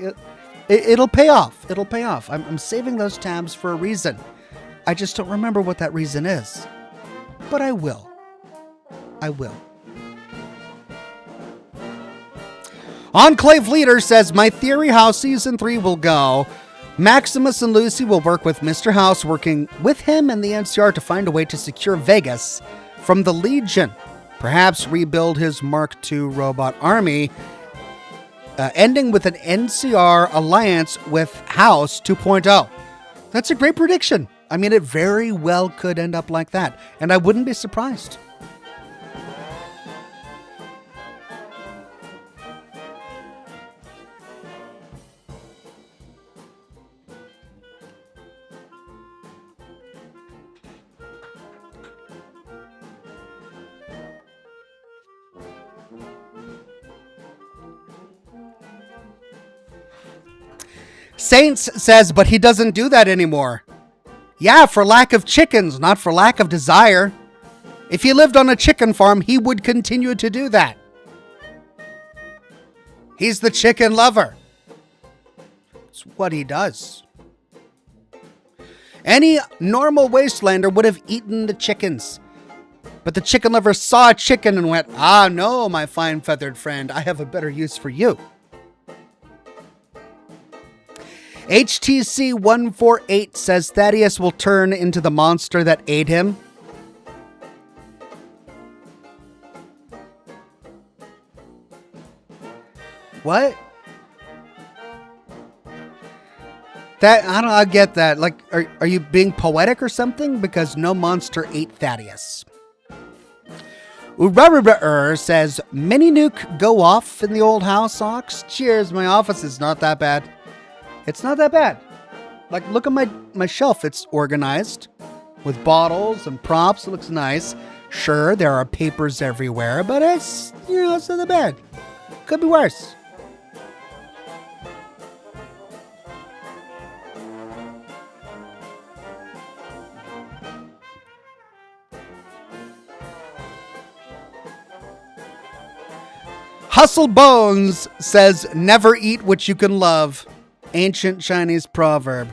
it'll pay off. It'll pay off. I'm saving those tabs for a reason. I just don't remember what that reason is, but I will. I will. Enclave Leader says, my theory how season 3 will go. Maximus and Lucy will work with Mr. House, working with him and the NCR to find a way to secure Vegas from the Legion. Perhaps rebuild his Mark II robot army, ending with an NCR alliance with House 2.0. That's a great prediction. I mean, it very well could end up like that, and I wouldn't be surprised. Saints says, but he doesn't do that anymore. Yeah, for lack of chickens, not for lack of desire. If he lived on a chicken farm, he would continue to do that. He's the chicken lover. It's what he does. Any normal wastelander would have eaten the chickens. But the chicken lover saw a chicken and went, ah, no, my fine feathered friend, I have a better use for you. HTC 148 says Thaddeus will turn into the monster that ate him. What? That I get that. Like, are you being poetic or something? Because no monster ate Thaddeus. Urarabur says, mini nuke go off in the old house, Ox. Cheers, my office is not that bad. It's not that bad. Like, look at my shelf. It's organized with bottles and props. It looks nice. Sure, there are papers everywhere, but it's not that bad. Could be worse. Hustle Bones says, never eat what you can love. Ancient Chinese proverb.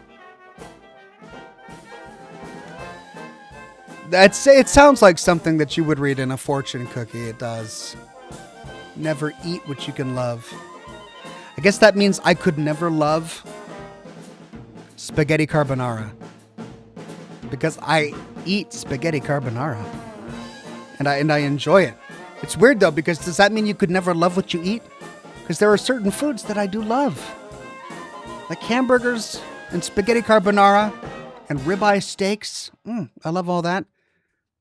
It sounds like something that you would read in a fortune cookie. It does. Never eat what you can love. I guess that means I could never love spaghetti carbonara. Because I eat spaghetti carbonara. And I enjoy it. It's weird though, because does that mean you could never love what you eat? Because there are certain foods that I do love. Like hamburgers and spaghetti carbonara and ribeye steaks. I love all that.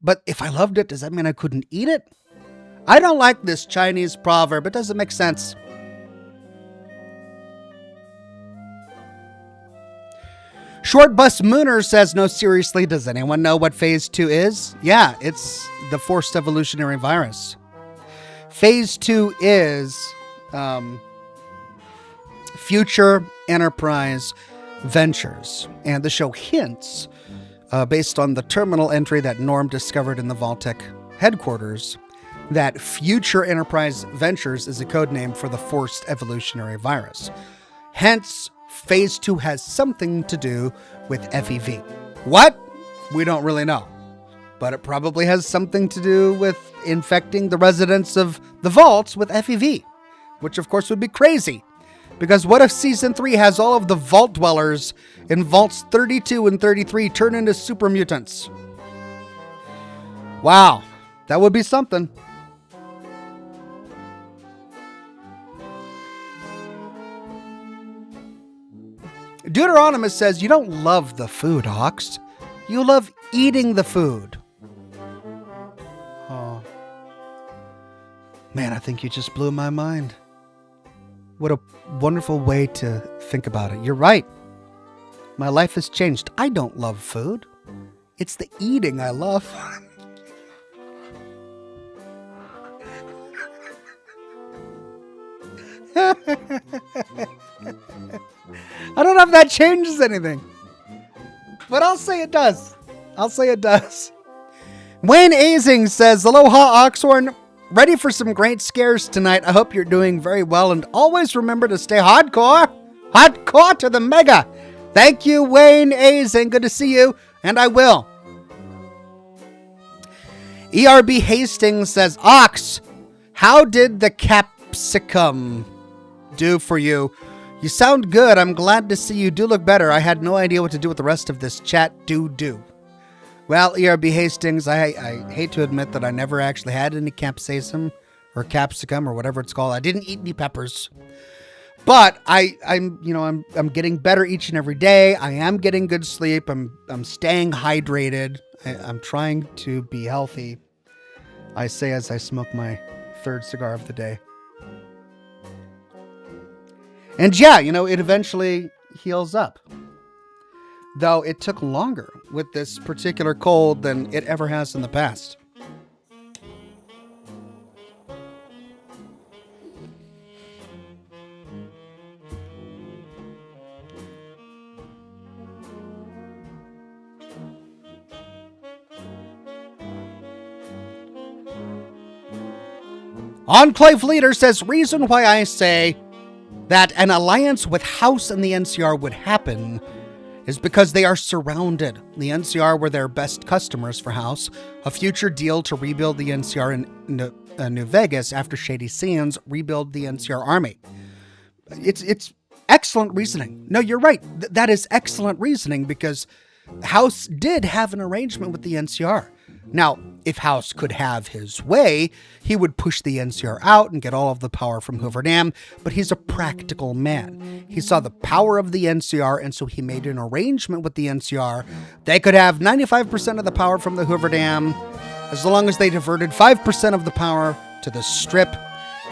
But if I loved it, does that mean I couldn't eat it? I don't like this Chinese proverb. It doesn't make sense. Short Bus Mooner says, no, seriously, does anyone know what Phase 2 is? Yeah, it's the forced evolutionary virus. Phase 2 is Future Enterprise Ventures. And the show hints, based on the terminal entry that Norm discovered in the Vault-Tec headquarters, that Future Enterprise Ventures is a code name for the forced evolutionary virus. Hence, Phase 2 has something to do with FEV. What? We don't really know. But it probably has something to do with infecting the residents of the vaults with FEV, which of course would be crazy. Because what if Season 3 has all of the vault dwellers in Vaults 32 and 33 turn into super mutants? Wow, that would be something. Deuteronomus says, you don't love the food, Hawks. You love eating the food. Oh. Man, I think you just blew my mind. What a wonderful way to think about it. You're right. My life has changed. I don't love food. It's the eating I love. I don't know if that changes anything, but I'll say it does. Wayne Azing says, Aloha, Oxhorn. Ready for some great scares tonight. I hope you're doing very well, and always remember to stay hardcore. Hardcore to the mega. Thank you, Wayne Azing. Good to see you, and I will. ERB Hastings says, Ox, how did the capsicum do for you? You sound good. I'm glad to see you do look better. I had no idea what to do with the rest of this chat. Do. Well, ERB Hastings, I hate to admit that I never actually had any capsaicin or capsicum or whatever it's called. I didn't eat any peppers. But I'm getting better each and every day. I am getting good sleep. I'm staying hydrated. I'm trying to be healthy. I say as I smoke my third cigar of the day. And yeah, it eventually heals up. Though it took longer with this particular cold than it ever has in the past. Enclave Leader says, reason why I say that an alliance with House and the NCR would happen is because they are surrounded. The NCR were their best customers for House. A future deal to rebuild the NCR in New Vegas after Shady Sands rebuild the NCR army. It's excellent reasoning. No, you're right. That is excellent reasoning because House did have an arrangement with the NCR. Now, if House could have his way, he would push the NCR out and get all of the power from Hoover Dam, but he's a practical man. He saw the power of the NCR, and so he made an arrangement with the NCR. They could have 95% of the power from the Hoover Dam, as long as they diverted 5% of the power to the Strip,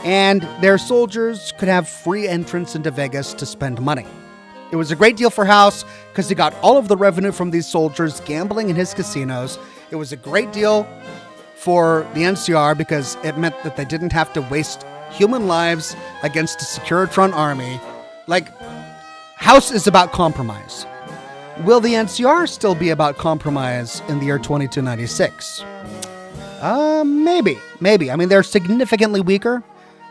and their soldiers could have free entrance into Vegas to spend money. It was a great deal for House because he got all of the revenue from these soldiers gambling in his casinos. It was a great deal for the NCR because it meant that they didn't have to waste human lives against a Securitron army. Like, House is about compromise. Will the NCR still be about compromise in the year 2296? Maybe. I mean, they're significantly weaker,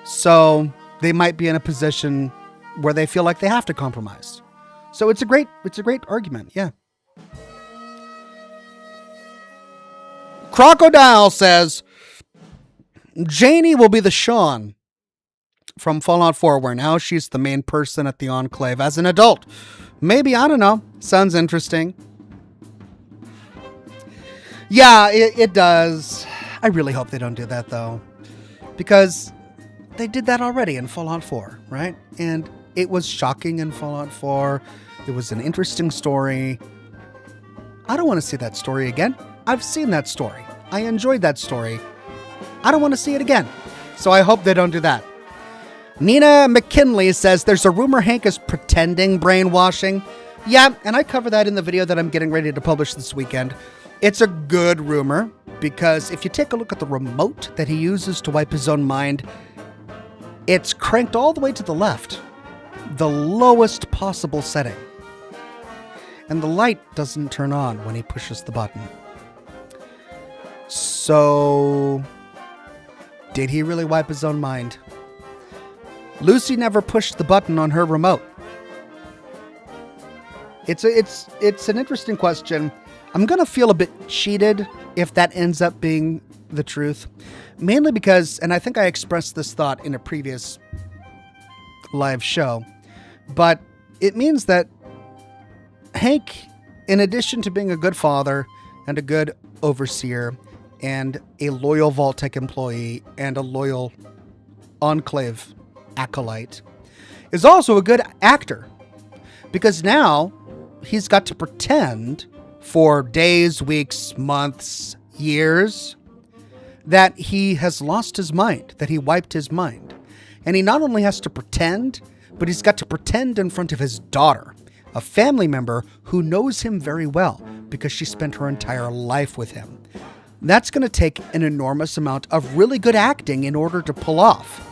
so they might be in a position where they feel like they have to compromise. So it's a great argument, yeah. Crocodile says, Janie will be the Sean from Fallout 4, where now she's the main person at the Enclave as an adult. Maybe, I don't know. Sounds interesting. Yeah, it does. I really hope they don't do that, though. Because they did that already in Fallout 4, right? And it was shocking in Fallout 4. It was an interesting story. I don't want to see that story again. I've seen that story. I enjoyed that story. I don't want to see it again. So I hope they don't do that. Nina McKinley says, there's a rumor Hank is pretending brainwashing. Yeah, and I cover that in the video that I'm getting ready to publish this weekend. It's a good rumor because if you take a look at the remote that he uses to wipe his own mind, it's cranked all the way to the left, the lowest possible setting. And the light doesn't turn on when he pushes the button. So, did he really wipe his own mind? Lucy never pushed the button on her remote. It's an interesting question. I'm going to feel a bit cheated if that ends up being the truth. Mainly because, and I think I expressed this thought in a previous live show, but it means that Hank, in addition to being a good father and a good overseer and a loyal Vault-Tec employee and a loyal Enclave acolyte, is also a good actor. Because now he's got to pretend for days, weeks, months, years that he has lost his mind, that he wiped his mind. And he not only has to pretend, but he's got to pretend in front of his daughter a family member who knows him very well because she spent her entire life with him. That's going to take an enormous amount of really good acting in order to pull off.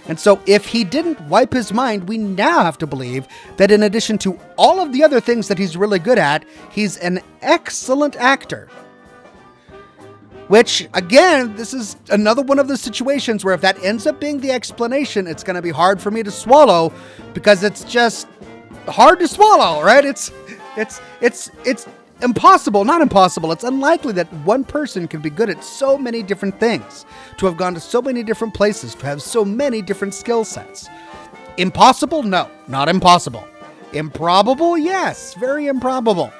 And so if he didn't wipe his mind, we now have to believe that in addition to all of the other things that he's really good at, he's an excellent actor. Which, again, this is another one of the situations where if that ends up being the explanation, it's going to be hard for me to swallow because it's just hard to swallow, right? It's impossible, not impossible. It's unlikely that one person can be good at so many different things, to have gone to so many different places, to have so many different skill sets. Impossible? No, not impossible. Improbable? Yes, very improbable.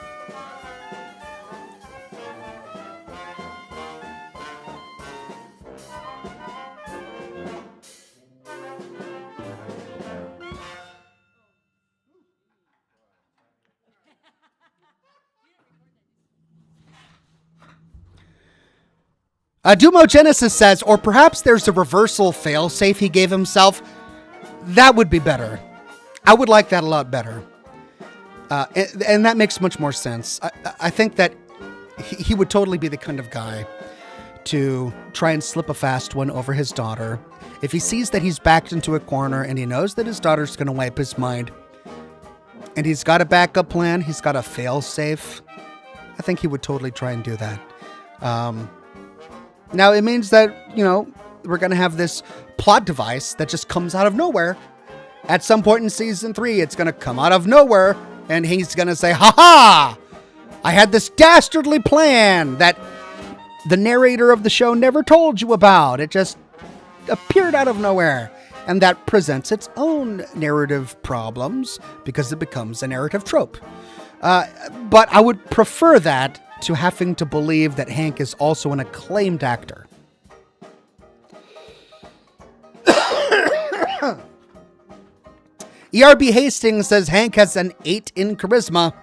Dumo Genesis says, or perhaps there's a reversal failsafe he gave himself. That would be better. I would like that a lot better. And that makes much more sense. I think that he would totally be the kind of guy to try and slip a fast one over his daughter. If he sees that he's backed into a corner and he knows that his daughter's going to wipe his mind, and he's got a backup plan, he's got a failsafe, I think he would totally try and do that. Now, it means that, we're going to have this plot device that just comes out of nowhere. At some point in season 3, it's going to come out of nowhere, and he's going to say, "Ha-ha! I had this dastardly plan that the narrator of the show never told you about. It just appeared out of nowhere." And that presents its own narrative problems because it becomes a narrative trope. But I would prefer that to having to believe that Hank is also an acclaimed actor. ERB Hastings says Hank has an 8 in charisma.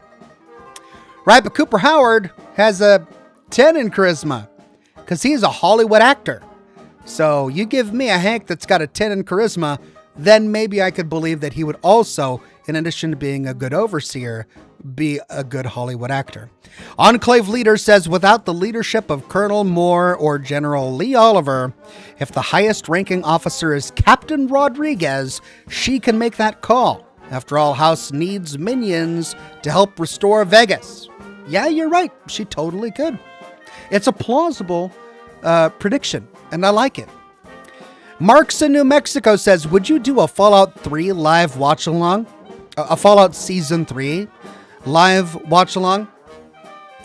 Right, but Cooper Howard has a 10 in charisma because he's a Hollywood actor. So you give me a Hank that's got a 10 in charisma, then maybe I could believe that he would also, in addition to being a good overseer, be a good Hollywood actor. Enclave Leader says, without the leadership of Colonel Moore or General Lee Oliver, if the highest ranking officer is Captain Rodriguez, she can make that call. After all, House needs minions to help restore Vegas. Yeah, you're right. She totally could. It's a plausible prediction, and I like it. Marks in New Mexico says, would you do a Fallout 3 live watch-along? A Fallout Season 3 live watch-along?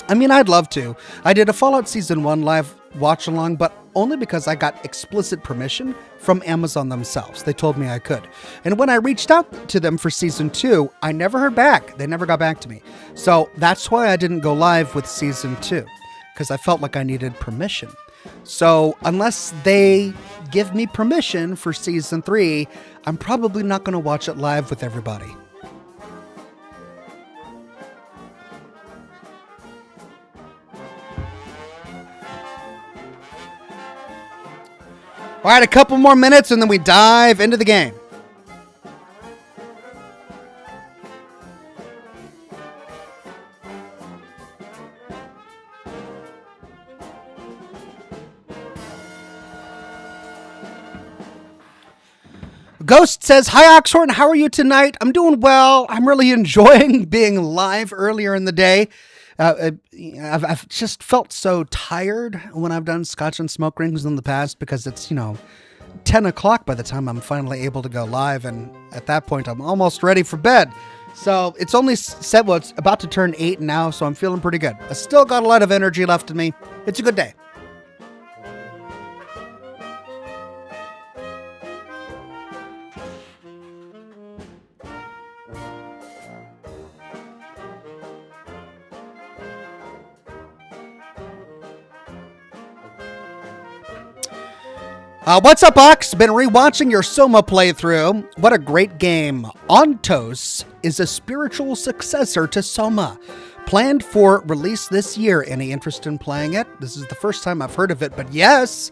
I mean, I'd love to. I did a Fallout Season 1 live watch-along, but only because I got explicit permission from Amazon themselves. They told me I could. And when I reached out to them for Season 2, I never heard back. They never got back to me. So that's why I didn't go live with Season 2, because I felt like I needed permission. So unless they give me permission for Season 3, I'm probably not going to watch it live with everybody. All right, a couple more minutes and then we dive into the game. Ghost says, hi, Oxhorn. How are you tonight? I'm doing well. I'm really enjoying being live earlier in the day. I've just felt so tired when I've done Scotch and Smoke Rings in the past because it's, 10 o'clock by the time I'm finally able to go live. And at that point, I'm almost ready for bed. So it's only said, it's about to turn 8 now, so I'm feeling pretty good. I still got a lot of energy left in me. It's a good day. What's up, Ox? Been rewatching your Soma playthrough. What a great game. Ontos is a spiritual successor to Soma. Planned for release this year. Any interest in playing it? This is the first time I've heard of it, but yes,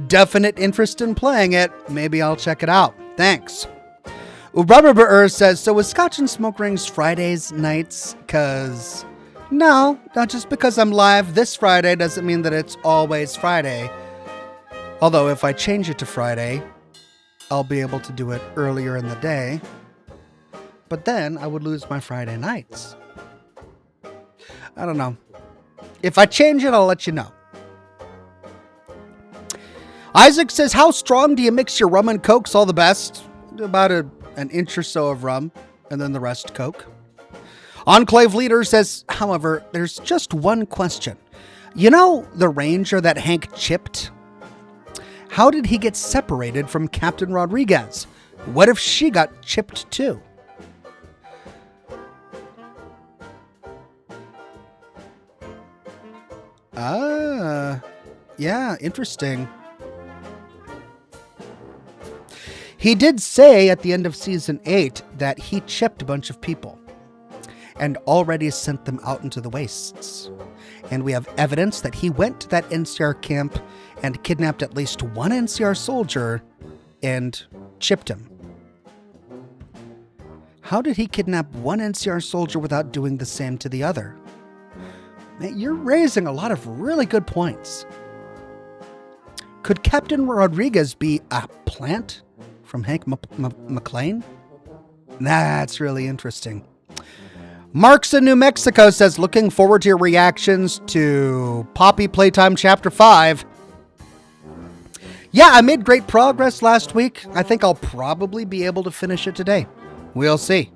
definite interest in playing it. Maybe I'll check it out. Thanks. Rubber Burr says, so is Scotch and Smoke Rings Fridays nights? Cause no, not just because I'm live this Friday doesn't mean that it's always Friday. Although if I change it to Friday, I'll be able to do it earlier in the day. But then I would lose my Friday nights. I don't know. If I change it, I'll let you know. Isaac says, how strong do you mix your rum and cokes? All the best. About an inch or so of rum, and then the rest Coke. Enclave Leader says, however, there's just one question. You know the ranger that Hank chipped? How did he get separated from Captain Rodriguez? What if she got chipped too? Yeah, interesting. He did say at the end of season 8 that he chipped a bunch of people and already sent them out into the wastes. And we have evidence that he went to that NCR camp and kidnapped at least one NCR soldier and chipped him. How did he kidnap one NCR soldier without doing the same to the other? Man, you're raising a lot of really good points. Could Captain Rodriguez be a plant from Hank McClain? That's really interesting. Marks in New Mexico says, looking forward to your reactions to Poppy Playtime Chapter 5. Yeah, I made great progress last week. I think I'll probably be able to finish it today. We'll see.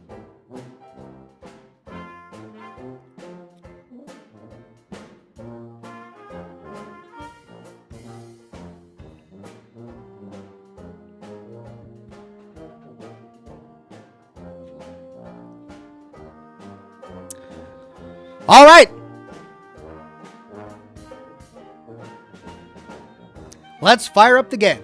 All right. Let's fire up the game.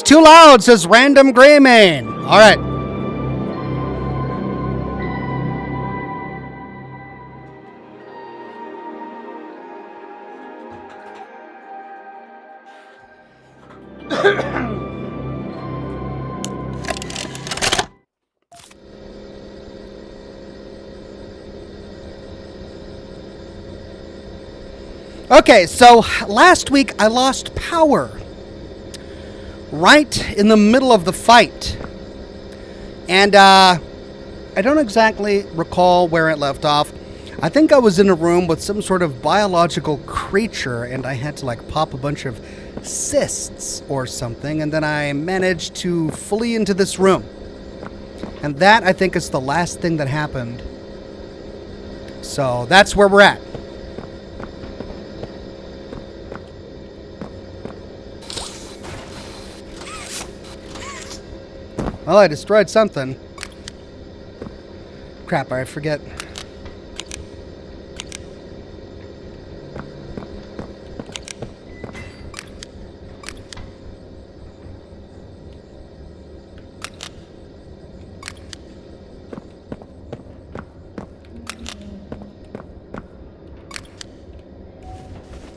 Too loud, says Random Greymane. All right. Okay, so last week I lost power right in the middle of the fight. And I don't exactly recall where it left off. I think I was in a room with some sort of biological creature and I had to like pop a bunch of cysts or something, and then I managed to flee into this room. And that, I think, is the last thing that happened. So that's where we're at. Well, I destroyed something. Crap, I forget.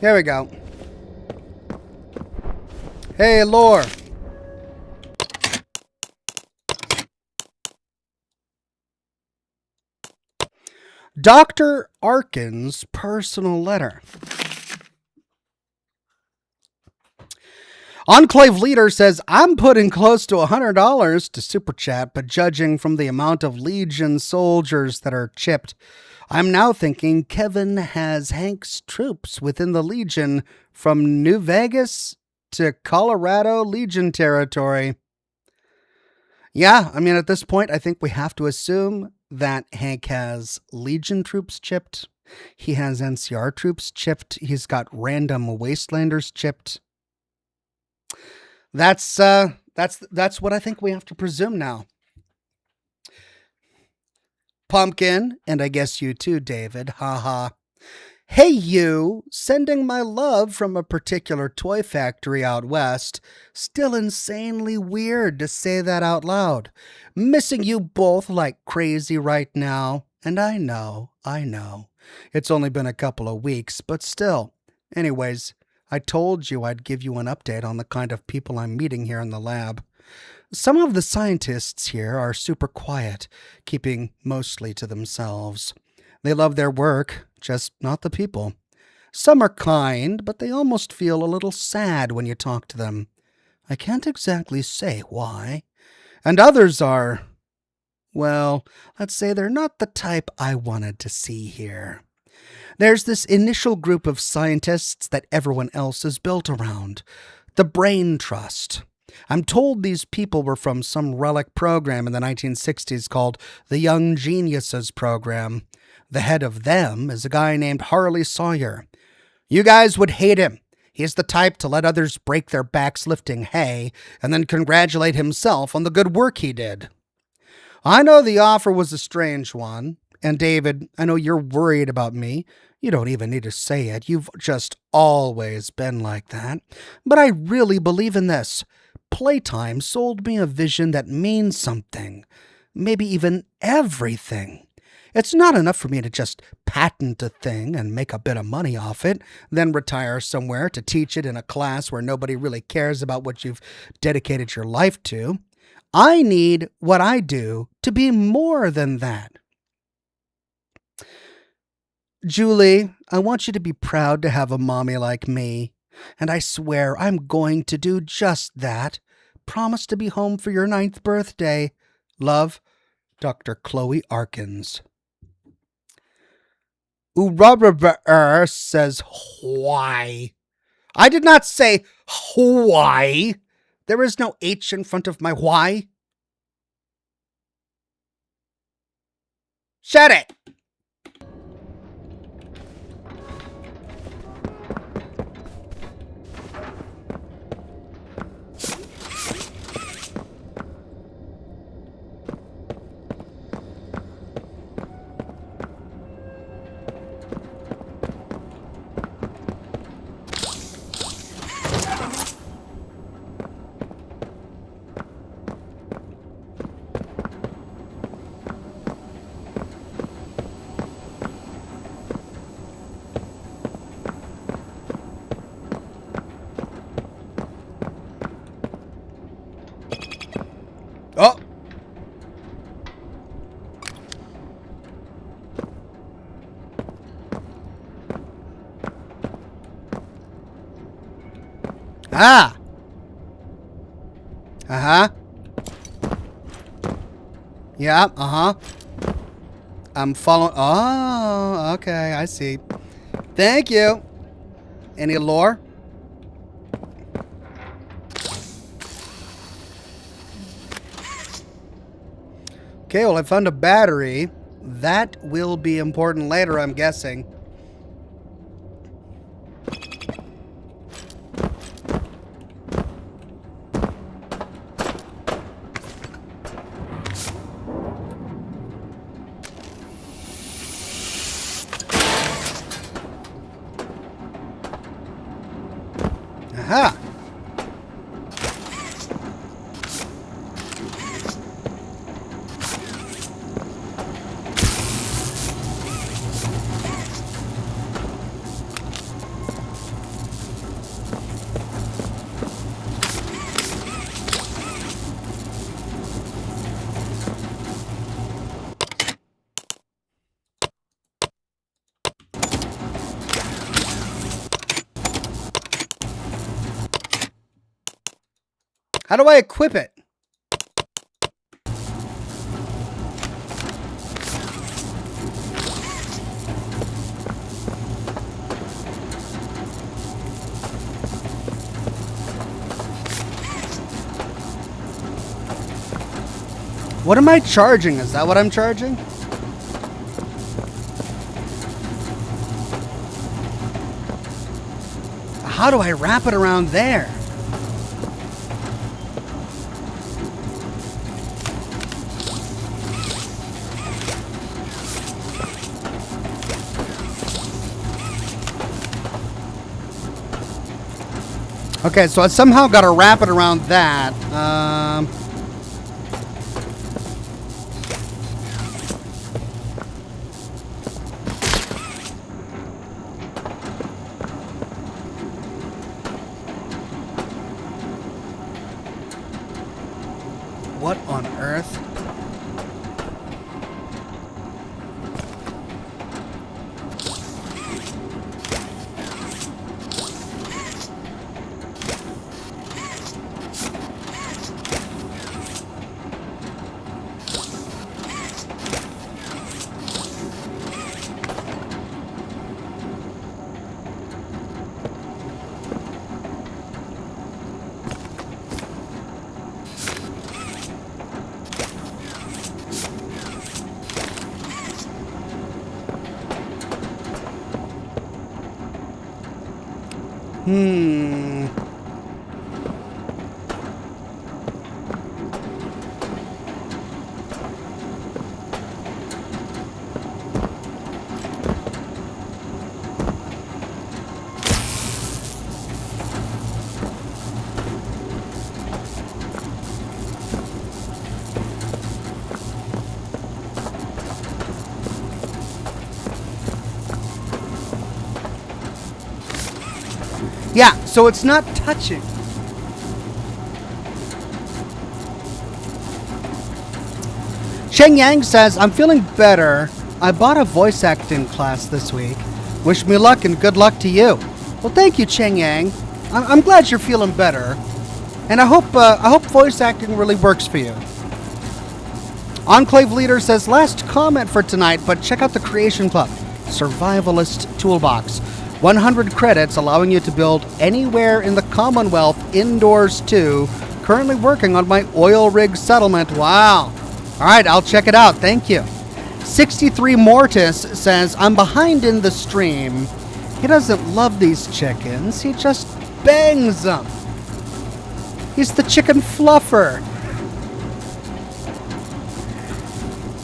There we go. Hey, Lore. Dr. Arkin's personal letter. Enclave leader says, I'm putting close to $100 to Super Chat, but judging from the amount of Legion soldiers that are chipped, I'm now thinking Kevin has Hank's troops within the Legion from New Vegas to Colorado Legion territory. Yeah, I mean, at this point, I think we have to assume that Hank has Legion troops chipped. He has NCR troops chipped. He's got random Wastelanders chipped. That's what I think we have to presume now. Pumpkin, and I guess you too, David. Haha. Hey you, sending my love from a particular toy factory out west. Still insanely weird to say that out loud. Missing you both like crazy right now. And I know. It's only been a couple of weeks, but still. Anyways, I told you I'd give you an update on the kind of people I'm meeting here in the lab. Some of the scientists here are super quiet, keeping mostly to themselves. They love their work, just not the people. Some are kind, but they almost feel a little sad when you talk to them. I can't exactly say why. And others are, well, let's say they're not the type I wanted to see here. There's this initial group of scientists that everyone else is built around. The Brain Trust. I'm told these people were from some relic program in the 1960s called the Young Geniuses Program. The head of them is a guy named Harley Sawyer. You guys would hate him. He's the type to let others break their backs lifting hay and then congratulate himself on the good work he did. I know the offer was a strange one. And David, I know you're worried about me. You don't even need to say it. You've just always been like that. But I really believe in this. Playtime sold me a vision that means something. Maybe even everything. It's not enough for me to just patent a thing and make a bit of money off it, then retire somewhere to teach it in a class where nobody really cares about what you've dedicated your life to. I need what I do to be more than that. Julie, I want you to be proud to have a mommy like me. And I swear I'm going to do just that. Promise to be home for your 9th birthday. Love, Dr. Chloe Arkins. Urabra says why. I did not say why. There is no H in front of my why. Shut it. Oh. Ah. Uh-huh. Yeah, uh-huh. I'm following. Oh, okay, I see. Thank you. Any lore? Okay, well, I found a battery. That will be important later, I'm guessing. Aha! How do I equip it? What am I charging? Is that what I'm charging? How do I wrap it around there? Okay, so I somehow got to wrap it around that. What on earth? Yeah, so it's not touching. Sheng Yang says, I'm feeling better. I bought a voice acting class this week. Wish me luck and good luck to you. Well, thank you, Sheng Yang. I'm glad you're feeling better. And I hope voice acting really works for you. Enclave Leader says, last comment for tonight, but check out the Creation Club. Survivalist Toolbox. 100 credits allowing you to build anywhere in the Commonwealth, indoors too. Currently working on my oil rig settlement. Wow. All right, I'll check it out. Thank you. 63 Mortis says, I'm behind in the stream. He doesn't love these chickens. He just bangs them. He's the chicken fluffer.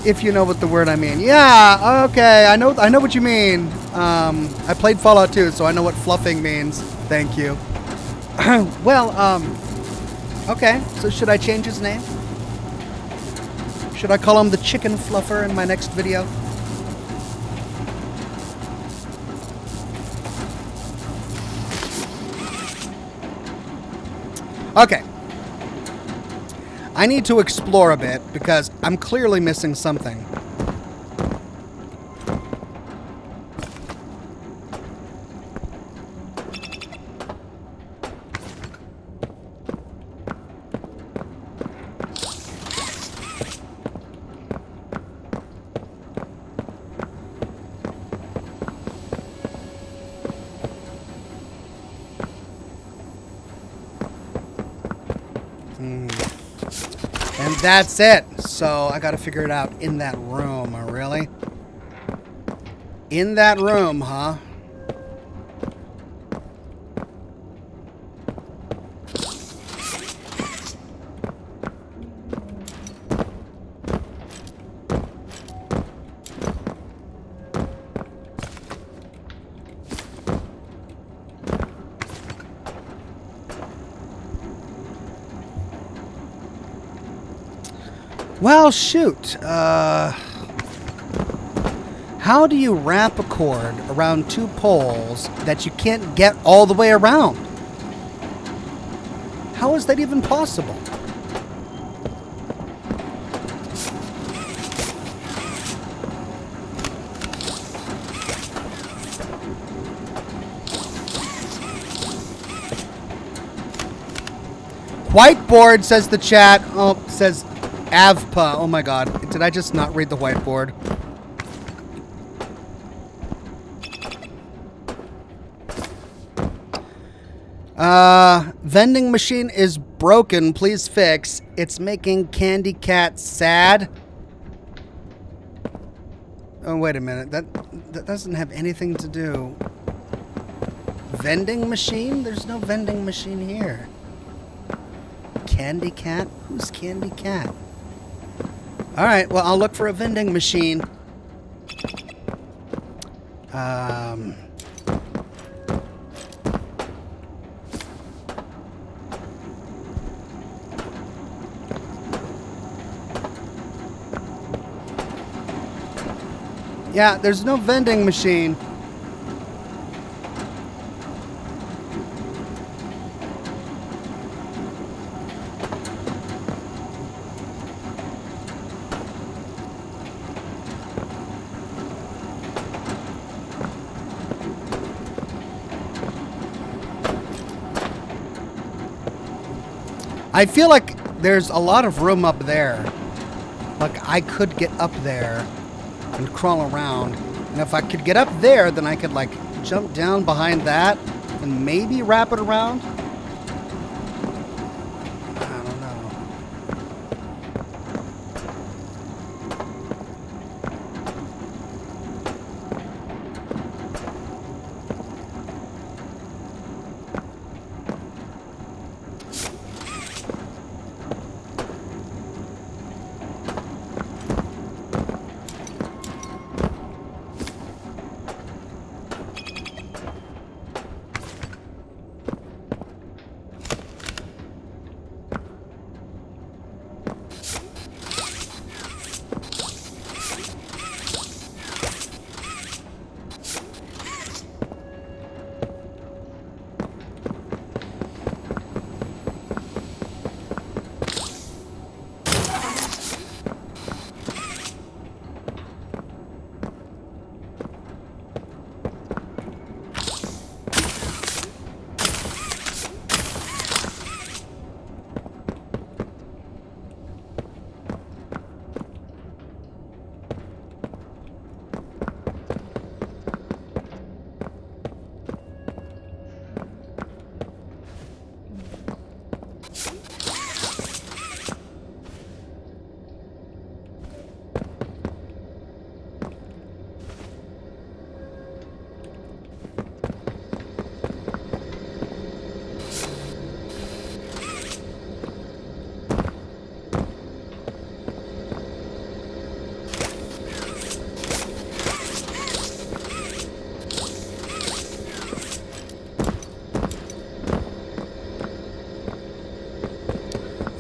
If you know what the word I mean. Yeah, okay. I know what you mean. I played Fallout 2, so I know what fluffing means. Thank you. Well, okay. So should I change his name? Should I call him the Chicken Fluffer in my next video? Okay. I need to explore a bit because I'm clearly missing something. And that's it. So I got to figure it out in that room. Really? In that room, huh? Well, shoot. How do you wrap a cord around two poles that you can't get all the way around? How is that even possible? Whiteboard, says the chat. Oh, says AVPA. Oh my god. Did I just not read the whiteboard? Vending machine is broken. Please fix. It's making Candy Cat sad. Oh, wait a minute. That doesn't have anything to do. Vending machine? There's no vending machine here. Candy Cat? Who's Candy Cat? Alright, well, I'll look for a vending machine. Yeah, there's no vending machine. I feel like there's a lot of room up there. Like I could get up there and crawl around. And if I could get up there, then I could like jump down behind that and maybe wrap it around. I don't know.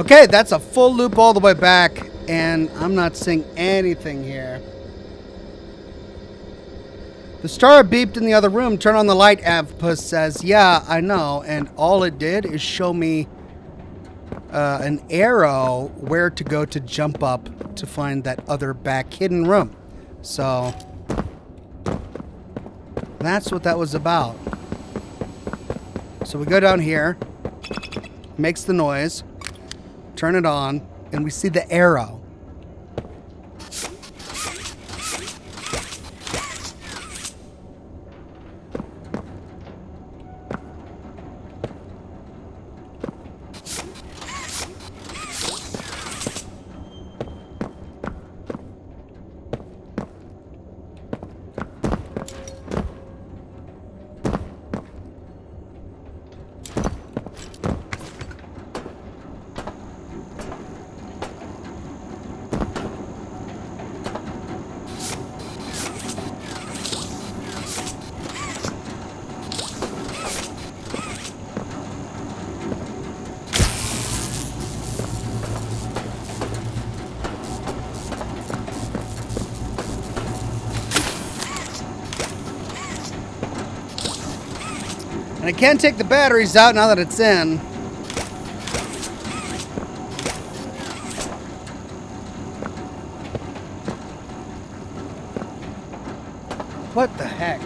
Okay, that's a full loop all the way back, and I'm not seeing anything here. The star beeped in the other room. Turn on the light, Avpus says. Yeah, I know, and all it did is show me an arrow where to go to jump up to find that other back hidden room. So that's what that was about. So we go down here, makes the noise, turn it on, and we see the arrow. And I can't take the batteries out now that it's in. What the heck?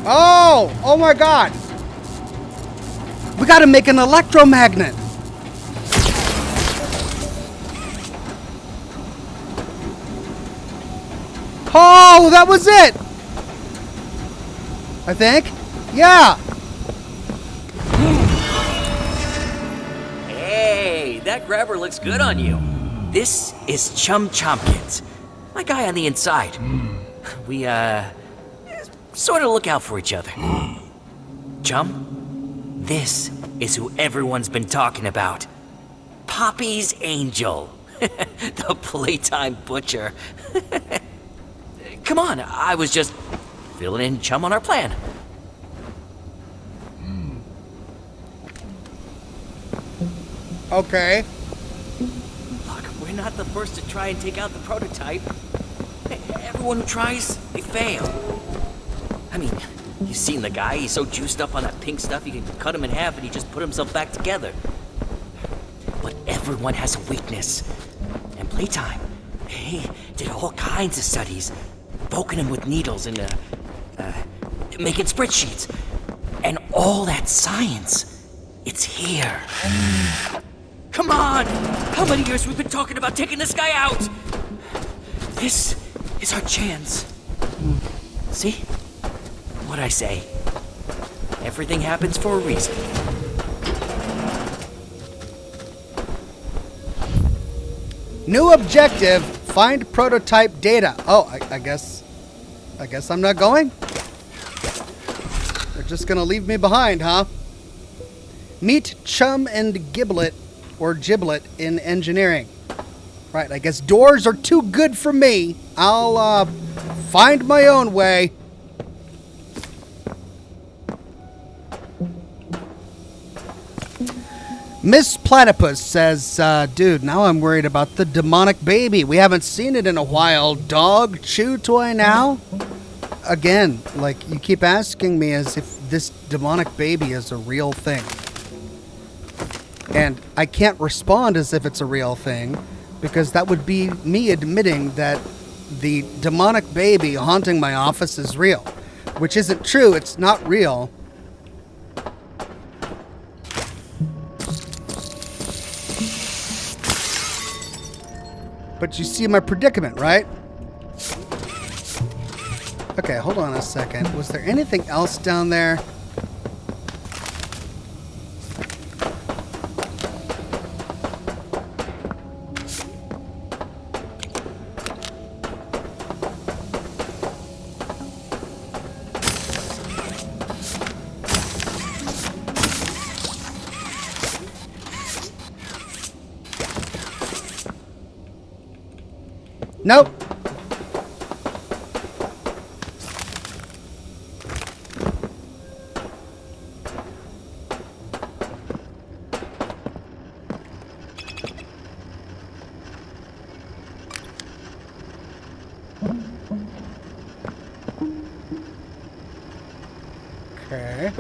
Oh my God. We gotta make an electromagnet. Oh, that was it. I think. Yeah. Hey, that grabber looks good on you. This is Chum Chompkins, my guy on the inside. We, sort of look out for each other. Chum, this is who everyone's been talking about. Poppy's Angel, the Playtime Butcher. Come on, I was just filling in Chum on our plan. Okay. Look, we're not the first to try and take out the prototype. Everyone who tries, they fail. I mean, you've seen the guy, he's so juiced up on that pink stuff you can cut him in half and he just put himself back together. But everyone has a weakness. And Playtime, he did all kinds of studies, poking him with needles and making spreadsheets. And all that science, it's here. Come on! How many years we've been talking about taking this guy out? This is our chance. See? What'd I say? Everything happens for a reason. New objective, find prototype data. Oh, I guess I'm not going? They're just gonna leave me behind, huh? Meet Chum and Giblet, or Giblet, in engineering. Right, I guess doors are too good for me. I'll, find my own way. Miss Platypus says, dude, now I'm worried about the demonic baby. We haven't seen it in a while. Dog chew toy now? Again, like, you keep asking me as if this demonic baby is a real thing. And I can't respond as if it's a real thing, because that would be me admitting that the demonic baby haunting my office is real. Which isn't true, it's not real. But you see my predicament, right? Okay, hold on a second. Was there anything else down there? Nope. Okay.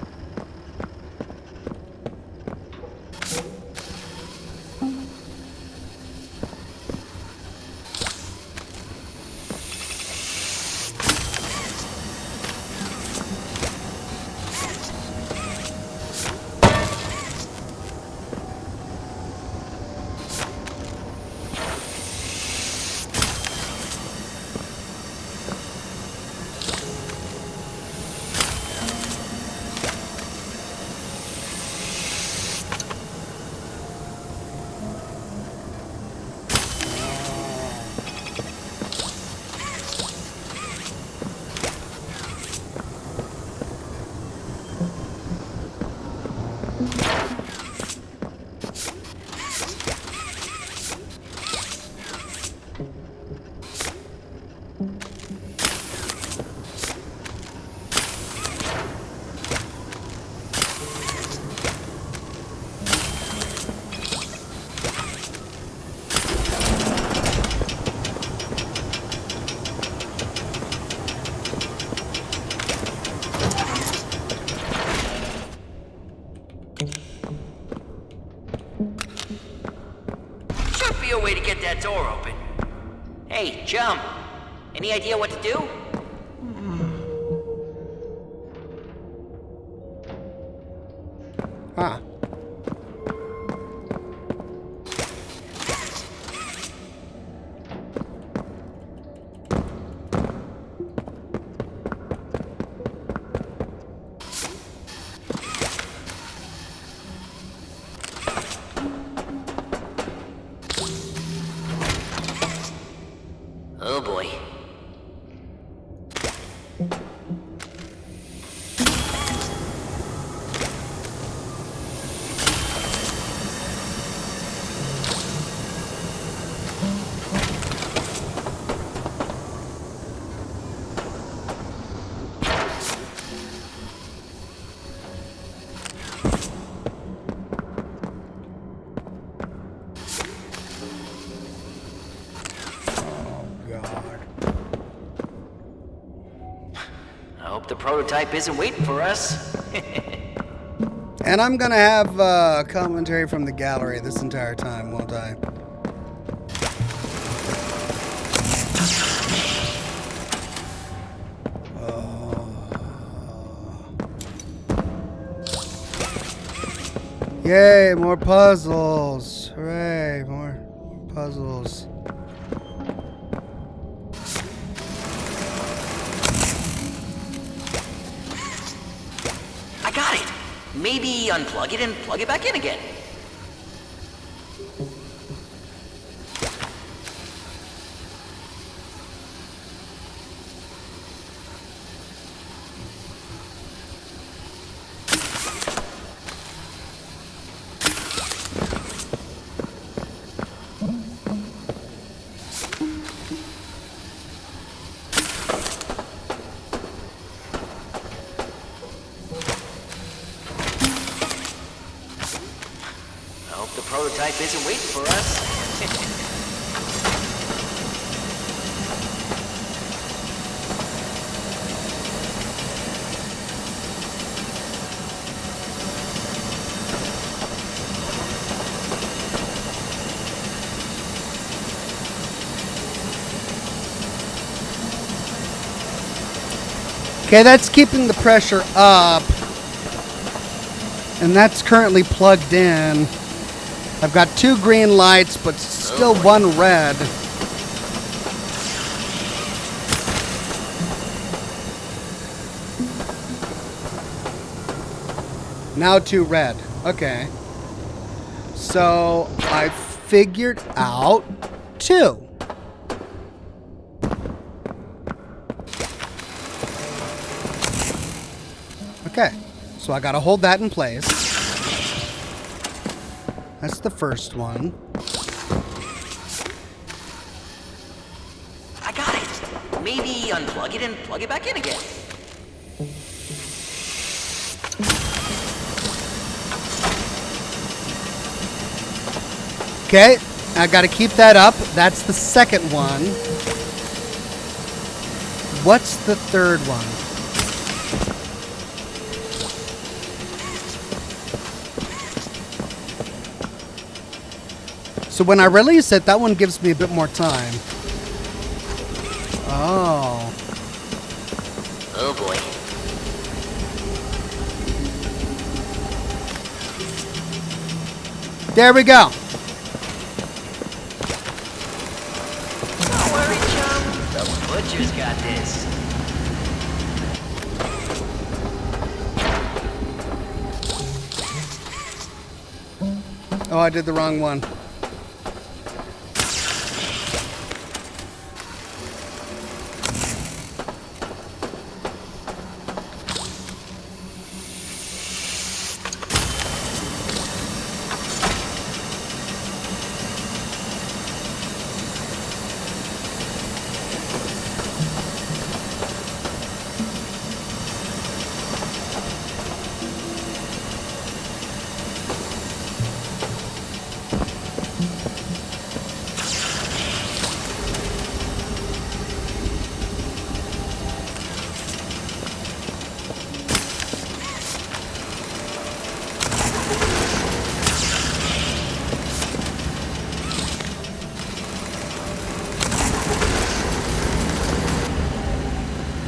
Should be a way to get that door open. Hey, Chum, any idea what to do? Oh boy. I hope the prototype isn't waiting for us. And I'm gonna have commentary from the gallery this entire time, won't I? Yay, more puzzles. Hooray, more puzzles. I got it. Maybe unplug it and plug it back in again. I hope the prototype isn't waiting for us. Okay, that's keeping the pressure up. And that's currently plugged in. I've got 2 green lights, but still 1 red. Now 2 red. Okay. So I figured out 2. Okay. So I gotta hold that in place. That's the first one. I got it. Maybe unplug it and plug it back in again. Okay, I gotta keep that up. That's the second one. What's the third one? So when I release it, that one gives me a bit more time. Oh. Oh boy. There we go. Don't worry, chum. The butcher's got this. Oh, I did the wrong one.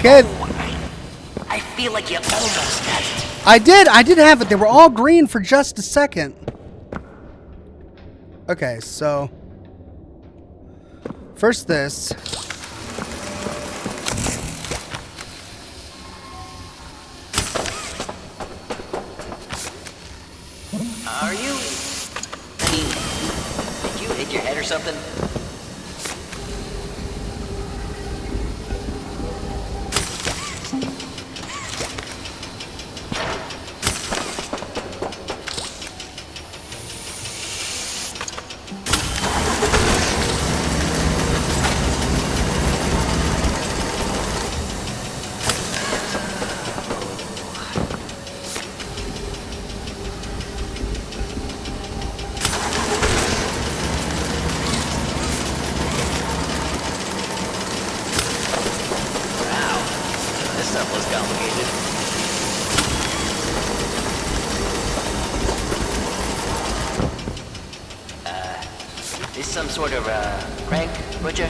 Okay. I feel like you almost had it. I did have it. They were all green for just a second. Okay, so first this. Are you? I mean, did you hit your head or something? stuff was complicated. Is some sort of, prank, Butcher?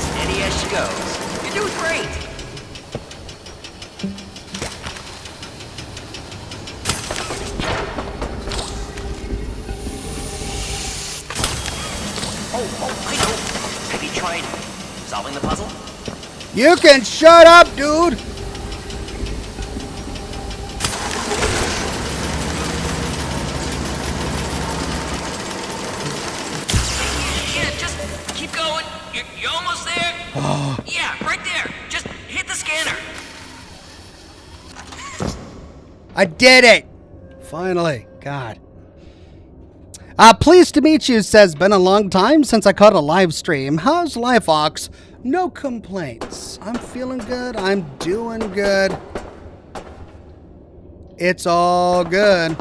Steady as she goes. You're doing great! Oh, I know. Have you tried solving the puzzle? You can shut up, dude! Yeah, just keep going. You're almost there. Yeah, right there. Just hit the scanner. I did it! Finally. God. Pleased to meet you, says, been a long time since I caught a live stream. How's life, Ox? No complaints. I'm feeling good. I'm doing good. It's all good.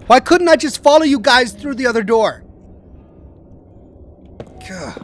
Why couldn't I just follow you guys through the other door? Gah.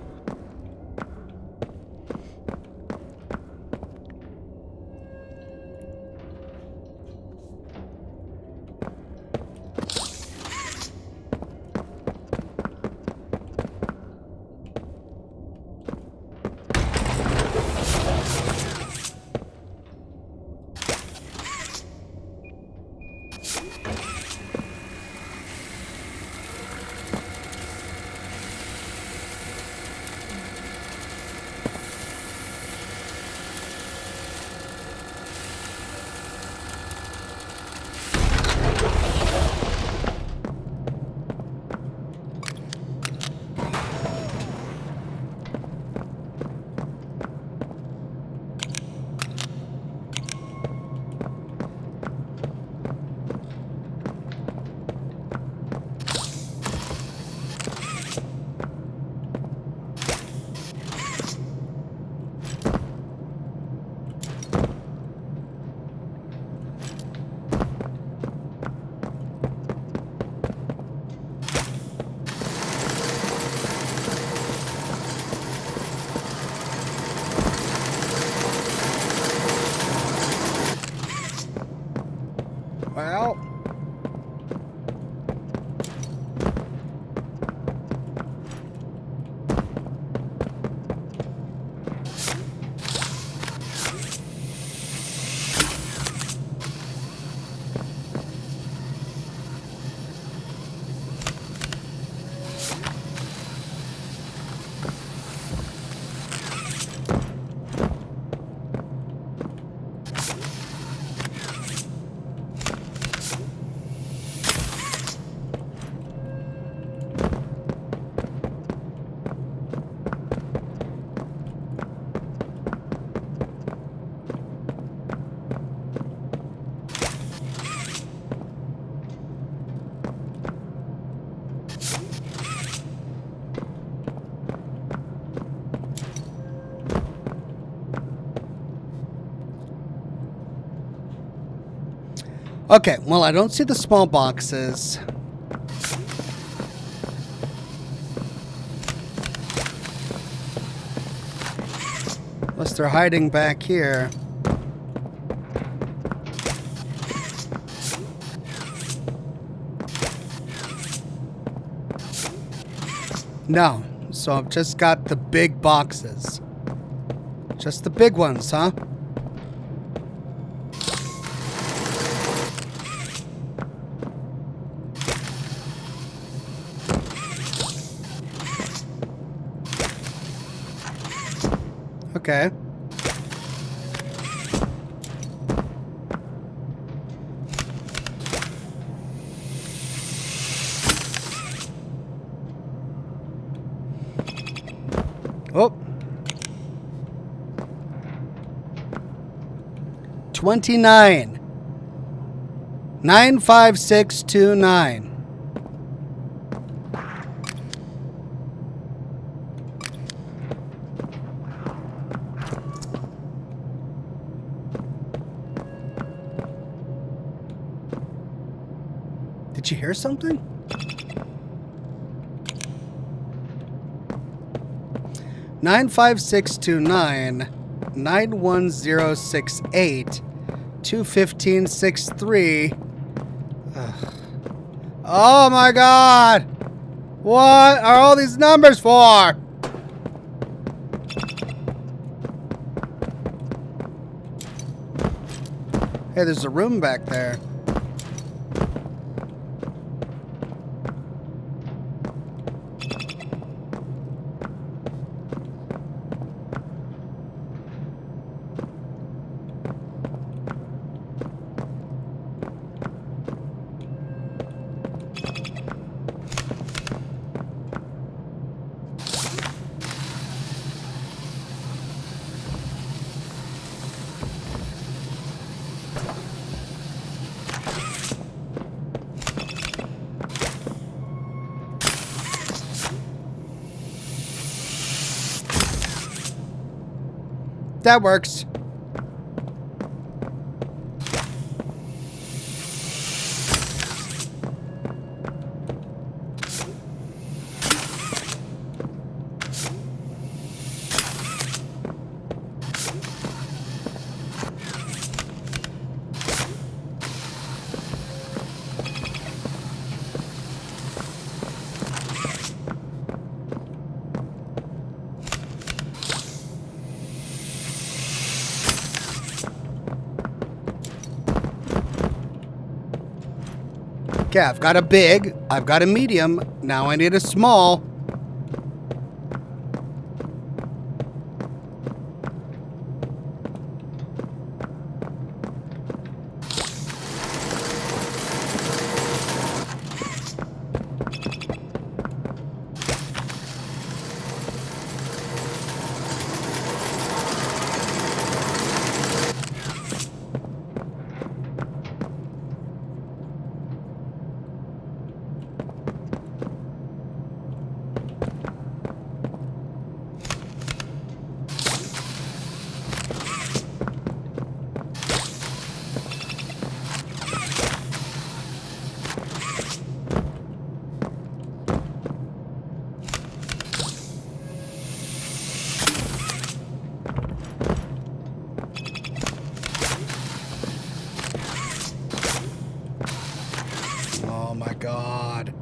Well. Okay, well, I don't see the small boxes. Unless they're hiding back here. No, so I've just got the big boxes. Just the big ones, huh? Okay. Oh. 29. 95629. Did you hear something? Nine 5-6-2-9 91068 21563. Oh my God! What are all these numbers for? Hey, there's a room back there. That works. Okay, I've got a big, I've got a medium, now I need a small. Oh my God.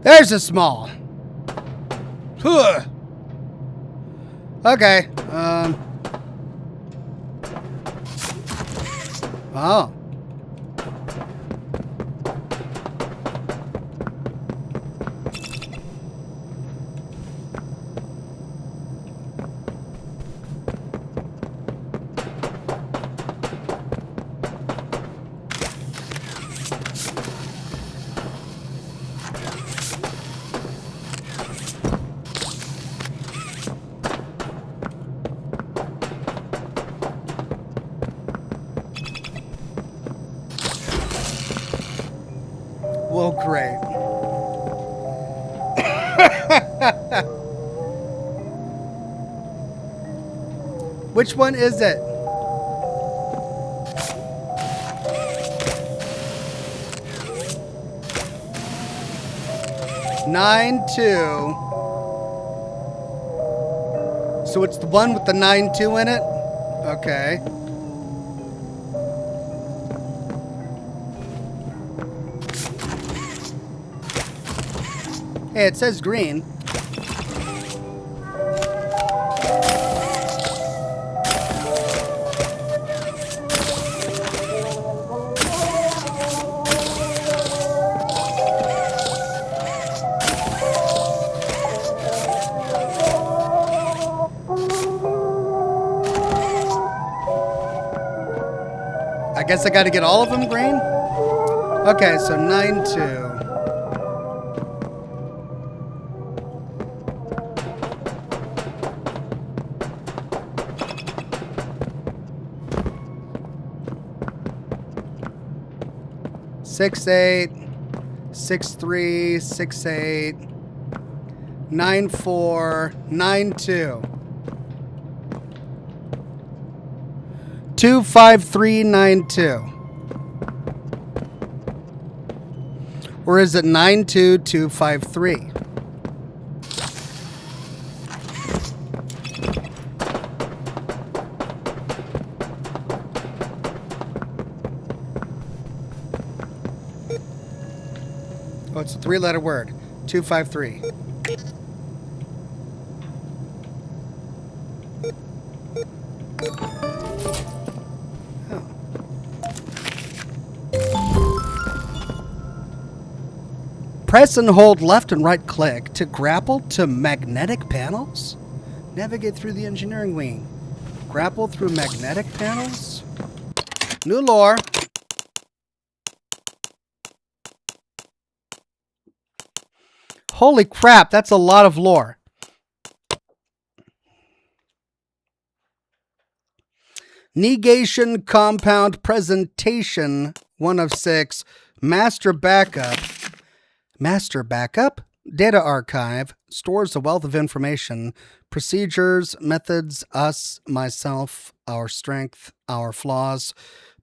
There's a small. Huh. Okay. Oh. Well, great. Which one is it? Nine two. So it's the one with the 9-2 in it? Okay. Hey, it says green. I guess I got to get all of them green? Okay, so 9-2. Six, 8, 6, 3, 6, 8, 9, 4, 9, 2. 2, 5, 3, 9, 2. Or is it 9, 2, 2, 5, 3? Oh, it's a 3-letter word. 2, 5, 3. Press and hold left and right click to grapple to magnetic panels. Navigate through the engineering wing. Grapple through magnetic panels. New lore. Holy crap, that's a lot of lore. Negation compound presentation, 1 of 6. Master backup. Master backup? Data archive stores a wealth of information, procedures, methods, us, myself, our strength, our flaws.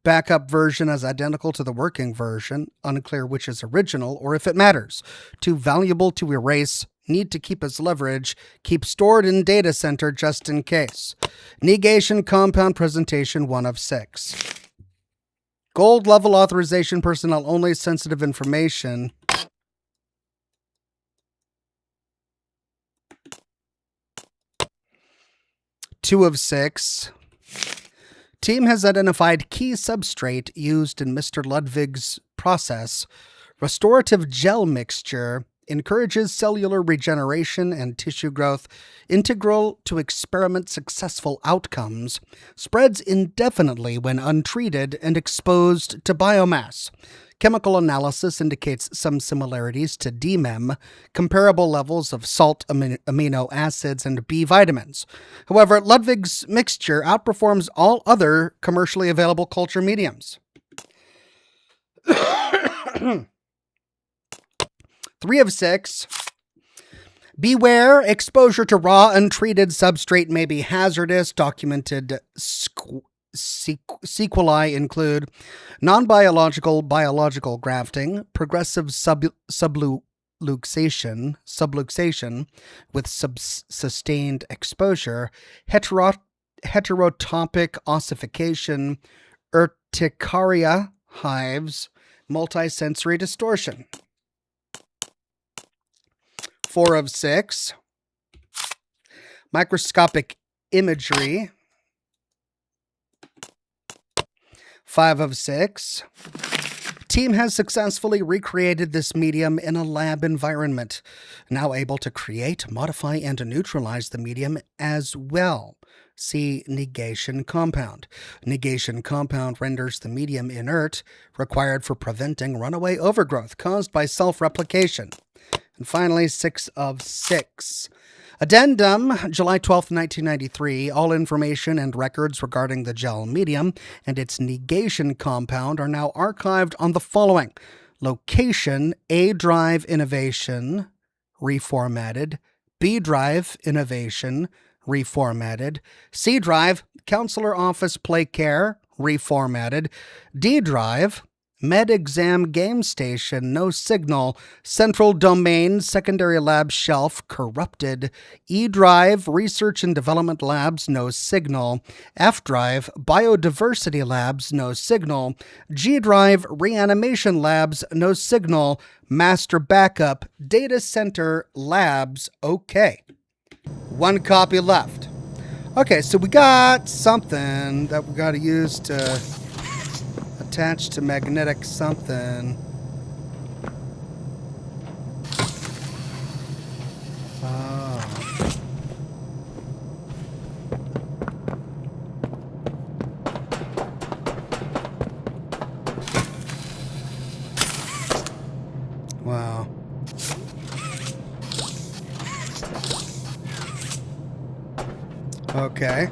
Backup version is identical to the working version, unclear which is original or if it matters. Too valuable to erase, need to keep as leverage, keep stored in data center just in case. Negation compound presentation, 1 of 6. Gold level authorization personnel only, sensitive information. Two of 6. Team has identified key substrate used in Mr. Ludwig's process. Restorative gel mixture encourages cellular regeneration and tissue growth, integral to experiment successful outcomes, spreads indefinitely when untreated and exposed to biomass. Chemical analysis indicates some similarities to DMEM, comparable levels of salt amino acids and B vitamins. However, Ludwig's mixture outperforms all other commercially available culture mediums. 3 of 6. Beware, exposure to raw, untreated substrate may be hazardous. Documented sequelae include non-biological biological grafting, progressive subluxation with sustained exposure, heterotopic ossification, urticaria hives, multisensory distortion. 4 of 6. Microscopic imagery. 5 of 6. Team has successfully recreated this medium in a lab environment, now able to create, modify, and neutralize the medium as well. See negation compound. Negation compound renders the medium inert, required for preventing runaway overgrowth caused by self-replication. And finally, 6 of 6. Addendum, July 12, 1993. All information and records regarding the gel medium and its negation compound are now archived on the following: location, A drive innovation, reformatted; B drive innovation, reformatted; C drive, counselor office play care, reformatted; D drive, med exam game station, no signal; central domain, secondary lab shelf, corrupted; E drive, research and development labs, no signal; F drive, biodiversity labs, no signal; G drive, reanimation labs, no signal; master backup, data center labs, okay. 1 copy left. Okay, so we got something that we got to use to attach to magnetic something. Okay.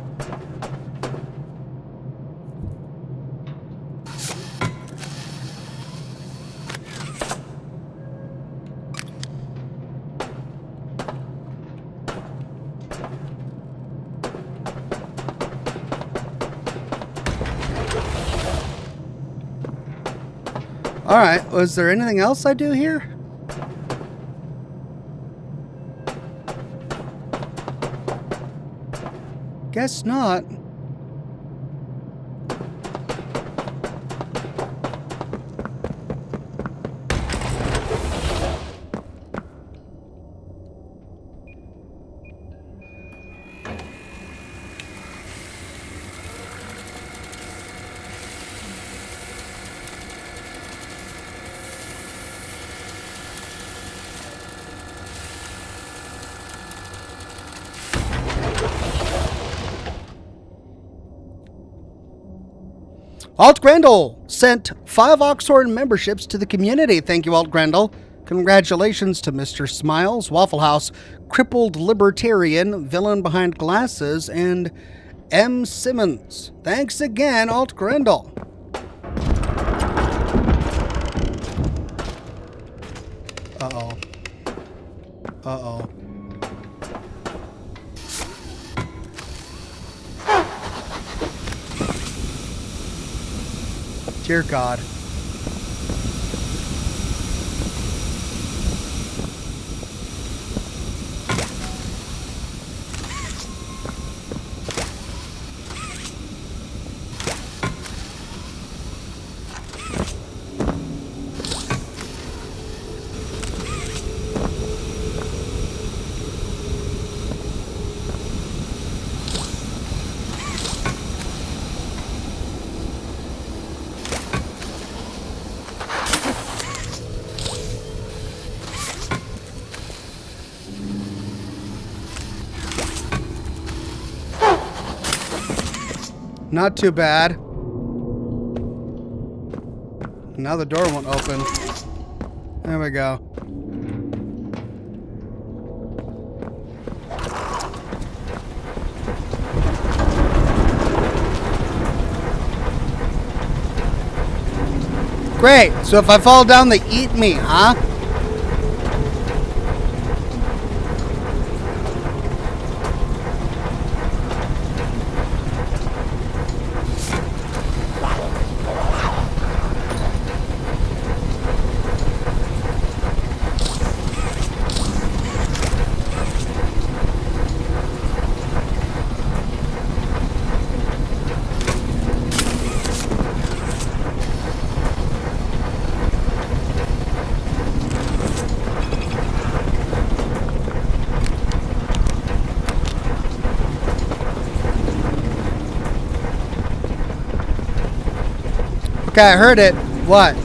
All right. Was there anything else I do here? Guess not. Alt Grendel sent 5 Oxhorn memberships to the community. Thank you, Alt Grendel. Congratulations to Mr. Smiles, Waffle House, Crippled Libertarian, Villain Behind Glasses, and M. Simmons. Thanks again, Alt Grendel. Uh-oh. Uh-oh. Dear God. Not too bad. Now the door won't open. There we go. Great. So if I fall down, they eat me, huh? Okay, I heard it. What?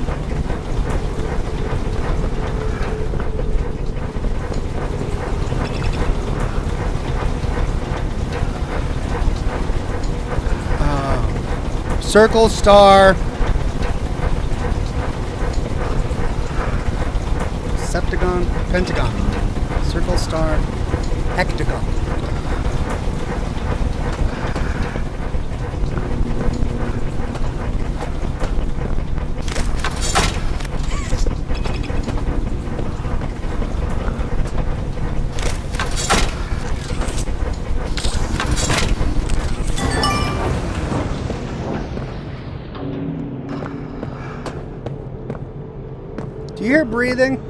Circle, star. Septagon, pentagon. Circle, star, hectagon. Do you hear breathing?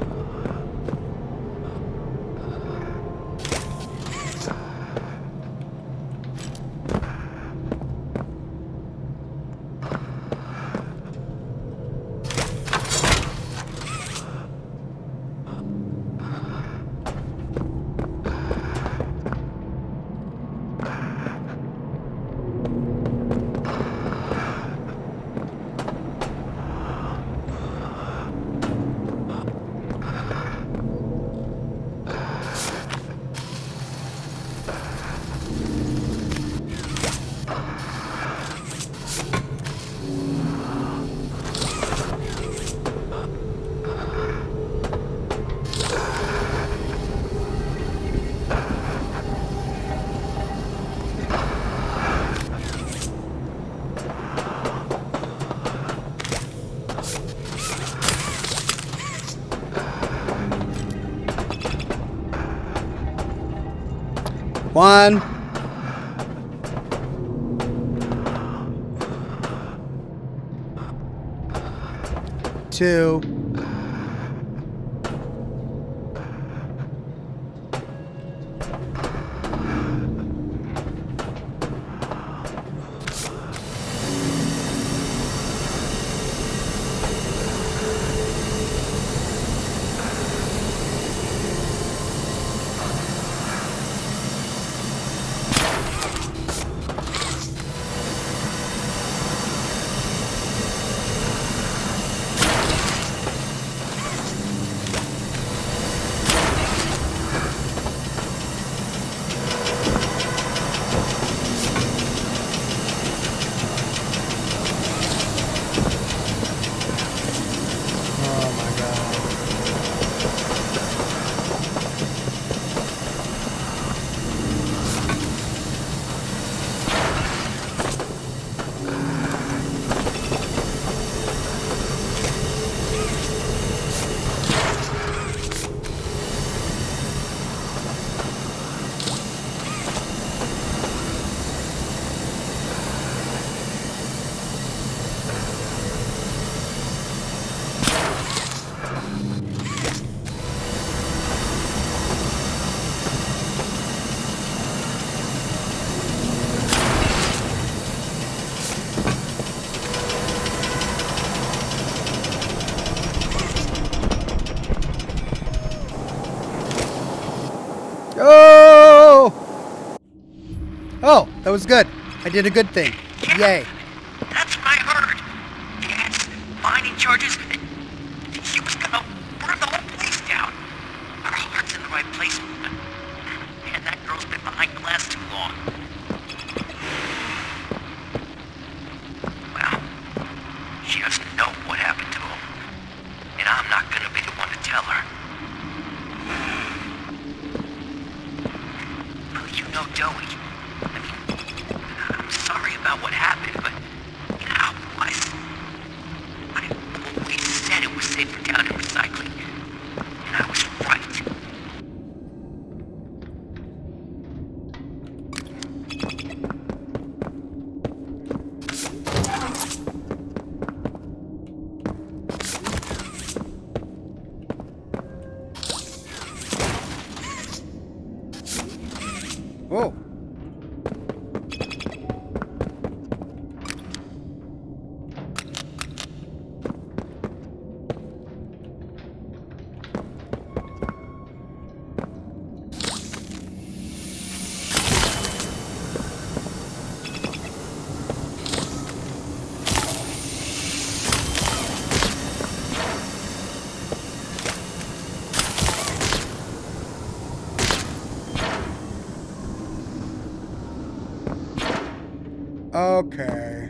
1. 2. Oh! Oh, that was good. I did a good thing. Yay. That's what I heard. Gas, mining charges. He was gonna burn the whole place down. Our heart's in the right place. Man, that girl's been behind glass too long. Well, she doesn't know what happened to him. And I'm not gonna be the one to tell her. Well, you know Joey. I mean, I'm sorry about what happened, but you know how it was. I always said it was safer down in recycling. And I was right. Whoa. Okay.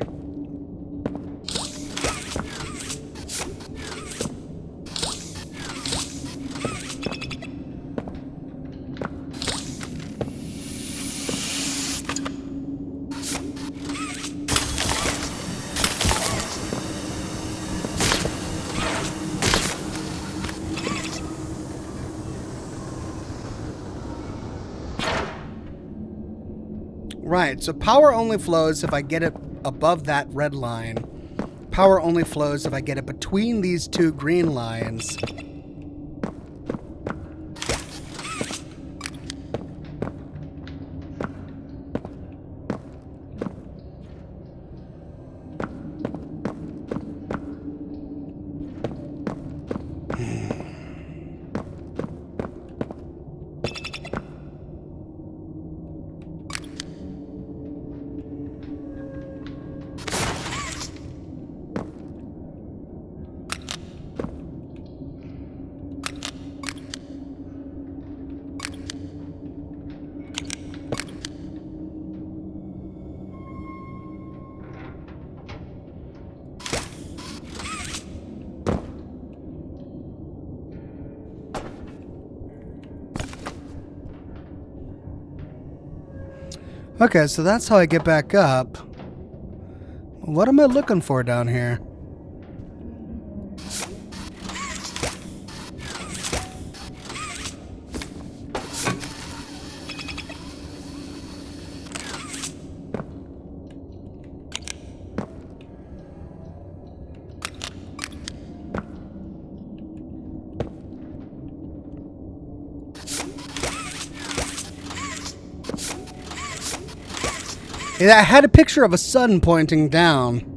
Right, so power only flows if I get it above that red line. Power only flows if I get it between these two green lines. Okay, so that's how I get back up. What am I looking for down here? I had a picture of a sun pointing down.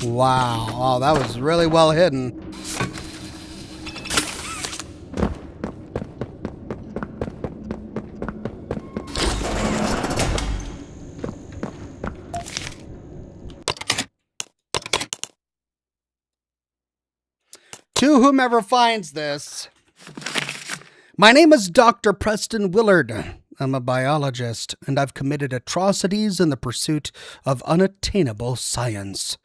Wow. Oh, that was really well hidden. To whomever finds this, my name is Dr. Preston Willard. I'm a biologist, and I've committed atrocities in the pursuit of unattainable science.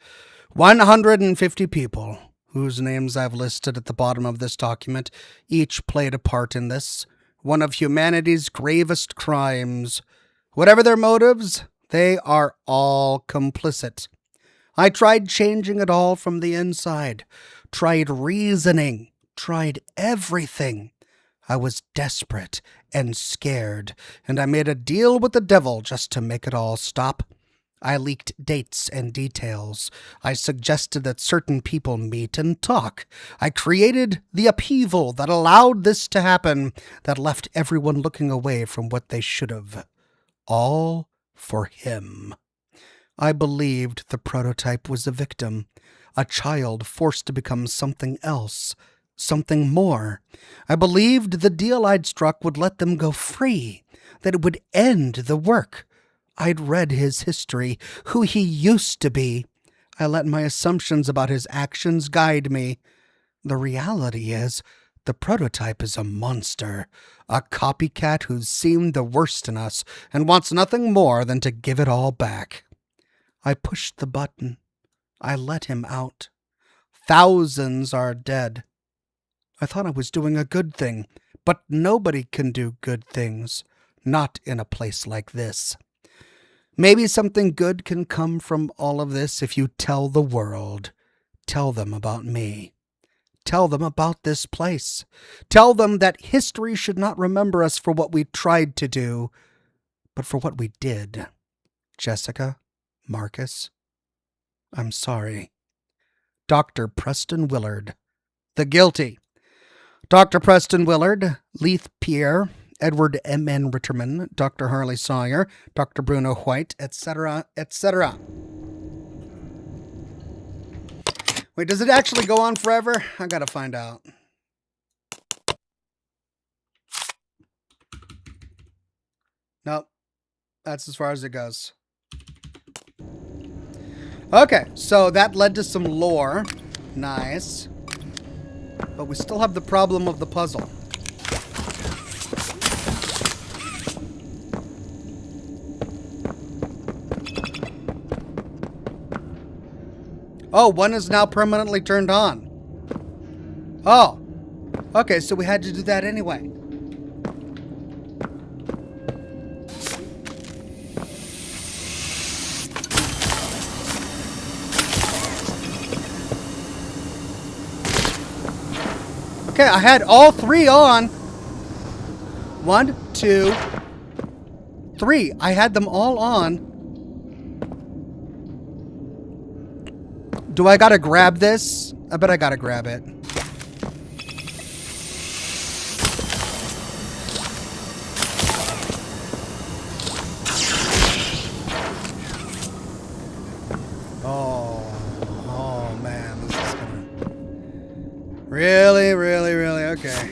150 people, whose names I've listed at the bottom of this document, each played a part in this, one of humanity's gravest crimes. Whatever their motives, they are all complicit. I tried changing it all from the inside, tried reasoning, tried everything. I was desperate and scared, and I made a deal with the devil just to make it all stop. I leaked dates and details. I suggested that certain people meet and talk. I created the upheaval that allowed this to happen, that left everyone looking away from what they should have. All for him. I believed the prototype was a victim, a child forced to become something else, something more. I believed the deal I'd struck would let them go free, that it would end the work. I'd read his history, who he used to be. I let my assumptions about his actions guide me. The reality is, the prototype is a monster, a copycat who's seen the worst in us and wants nothing more than to give it all back. I pushed the button. I let him out. Thousands are dead. I thought I was doing a good thing, but nobody can do good things, not in a place like this. Maybe something good can come from all of this if you tell the world. Tell them about me. Tell them about this place. Tell them that history should not remember us for what we tried to do, but for what we did. Jessica, Marcus, I'm sorry. Dr. Preston Willard. The guilty. Dr. Preston Willard, Leith Pierre, Edward M.N. Ritterman, Dr. Harley Sawyer, Dr. Bruno White, etc., etc. Wait, does it actually go on forever? I gotta find out. Nope. That's as far as it goes. Okay, so that led to some lore. Nice. But we still have the problem of the puzzle. Oh, one is now permanently turned on. Oh. Okay, so we had to do that anyway. Okay, I had all three on. 1, 2, 3. I had them all on. Do I gotta grab this? I bet I gotta grab it. Oh man, this is gonna... Really, okay.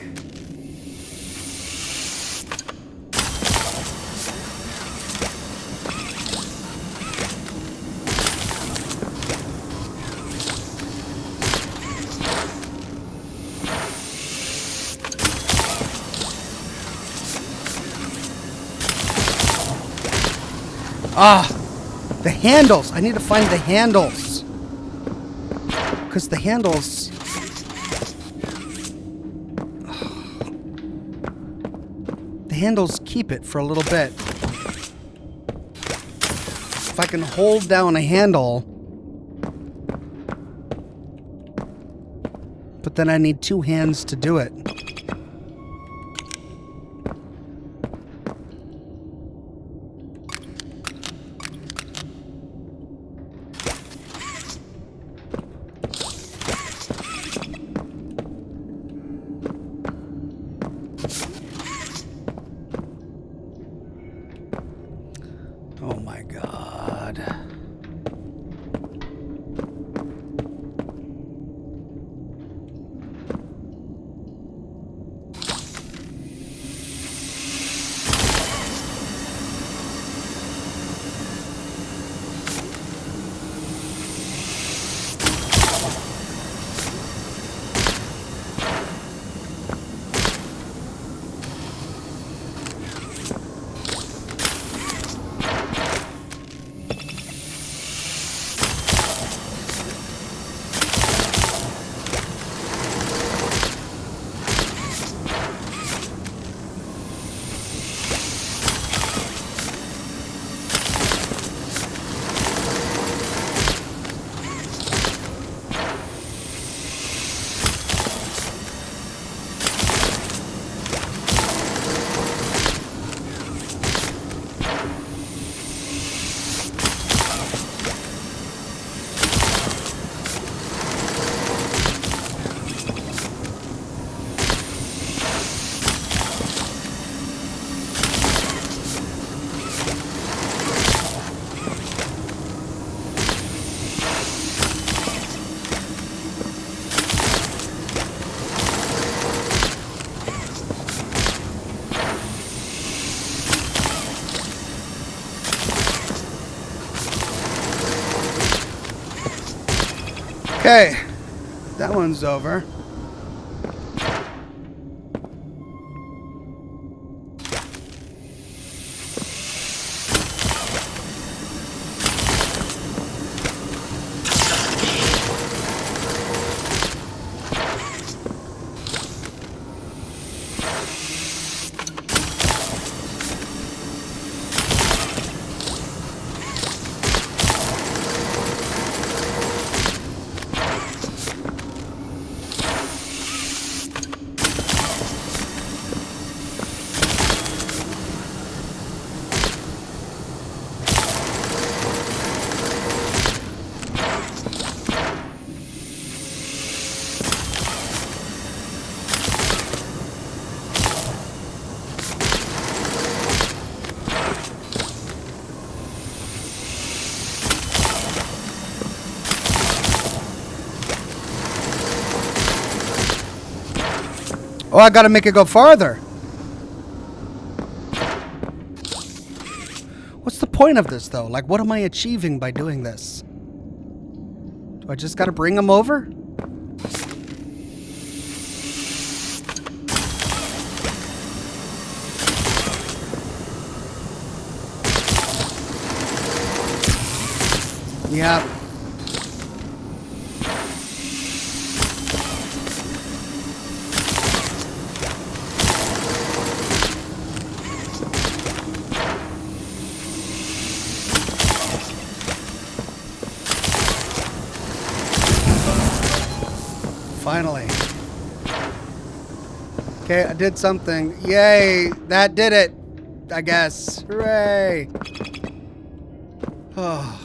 Ah, the handles. I need to find the handles. Because the handles... The handles keep it for a little bit. If I can hold down a handle... But then I need 2 hands to do it. Okay. That one's over. Oh, I gotta make it go farther. What's the point of this, though? Like, what am I achieving by doing this? Do I just gotta bring him over? Yeah. Finally. Okay, I did something. Yay! That did it! I guess. Hooray! Oh.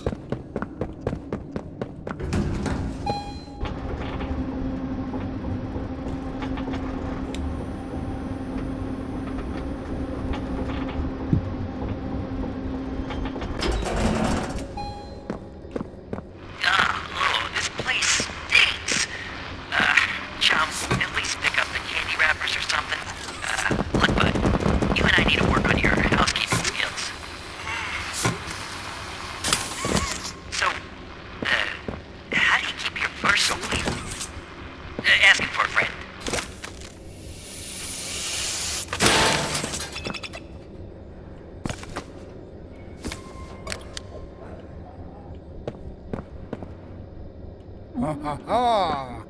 Ha.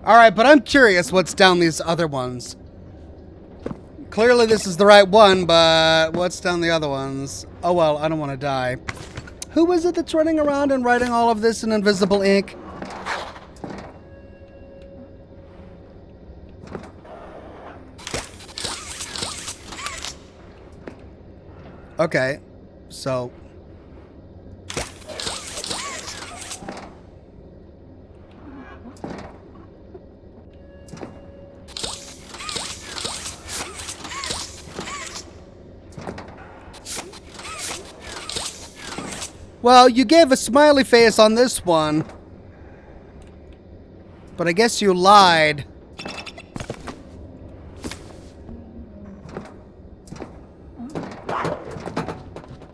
Alright, but I'm curious what's down these other ones. Clearly this is the right one, but what's down the other ones? Oh well, I don't want to die. Who is it that's running around and writing all of this in invisible ink? Okay, so... Well, you gave a smiley face on this one. But I guess you lied.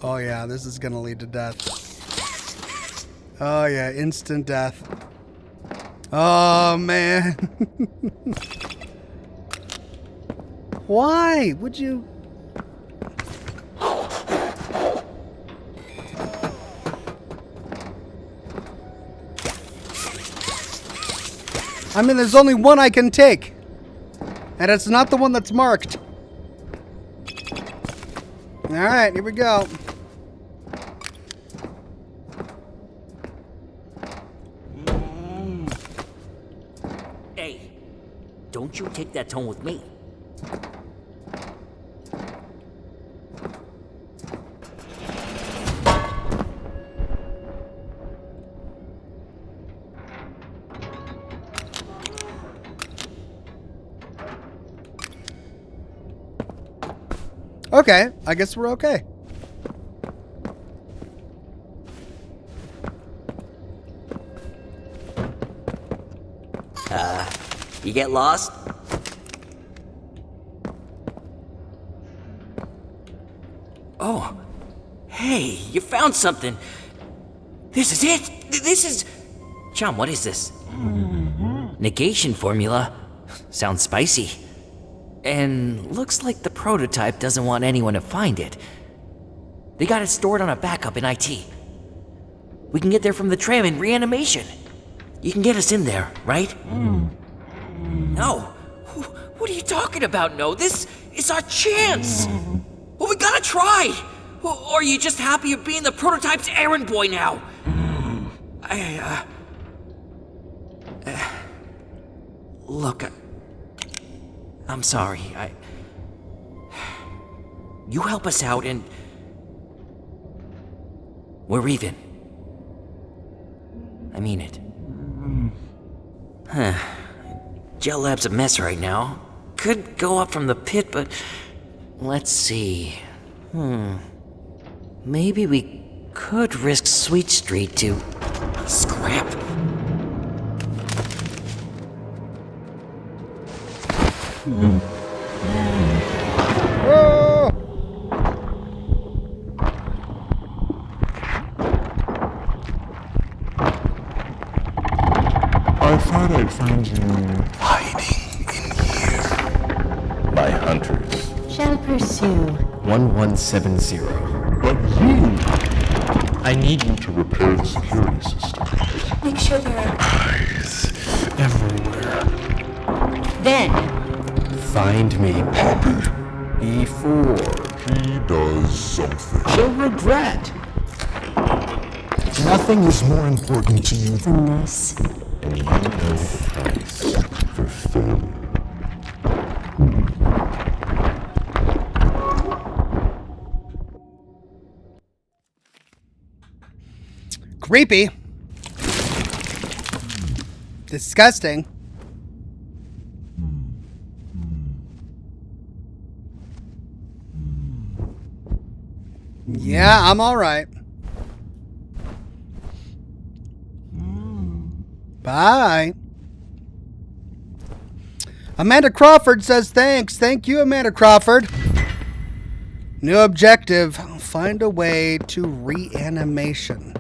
Oh yeah, this is gonna lead to death. Oh yeah, instant death. Oh man. Why would you... I mean, there's only one I can take. And it's not the one that's marked. Alright, here we go. Hey, don't you take that tone with me. Okay, I guess we're okay. get lost? Oh, hey, you found something. This is it. This is... Chum, what is this? Negation formula. Sounds spicy. And looks like the prototype doesn't want anyone to find it. They got it stored on a backup in IT. We can get there from the tram in reanimation. You can get us in there, right? No. What are you talking about, No? This is our chance. Well, we gotta try. Or are you just happy of being the prototype's errand boy now? Look, I'm sorry. You help us out and we're even. I mean it. Gel Lab's a mess right now. Could go up from the pit, but let's see. Maybe we could risk Sweet Street to scrap. I thought I'd find you hiding in here. My hunters. Shall pursue. 1170. But you... I need you to repair the security system. Make sure there are. Eyes everywhere. Then, Find me Poppy, before he does something. she'll regret. Nothing is more important to you than in this. and you know the price for failure. Creepy. Disgusting. Yeah, I'm all right. Bye. Amanda Crawford says thanks. Thank you, Amanda Crawford. New objective. Find a way to reanimation.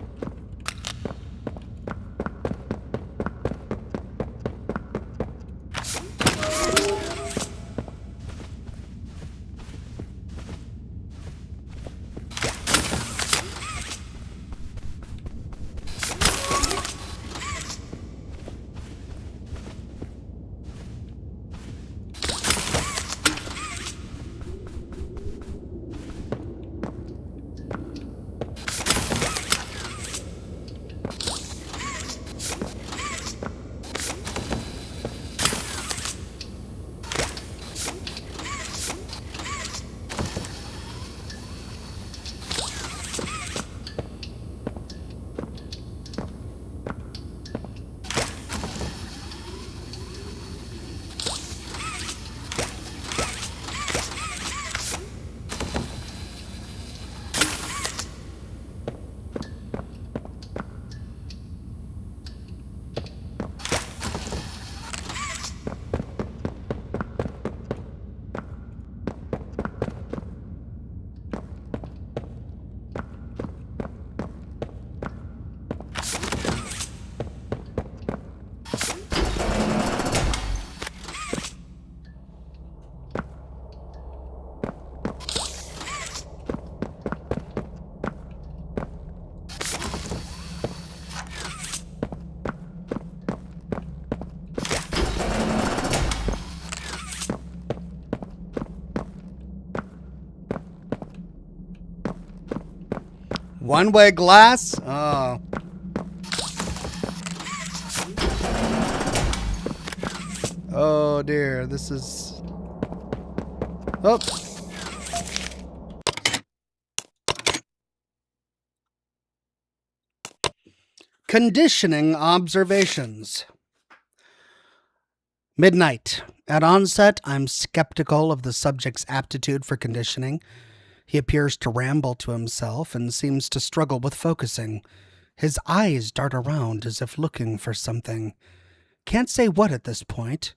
One-way glass? Oh. Oh dear, this is... Oh. Conditioning observations. Midnight. At onset, I'm skeptical of the subject's aptitude for conditioning. He appears to ramble to himself and seems to struggle with focusing. His eyes dart around as if looking for something. Can't say what at this point.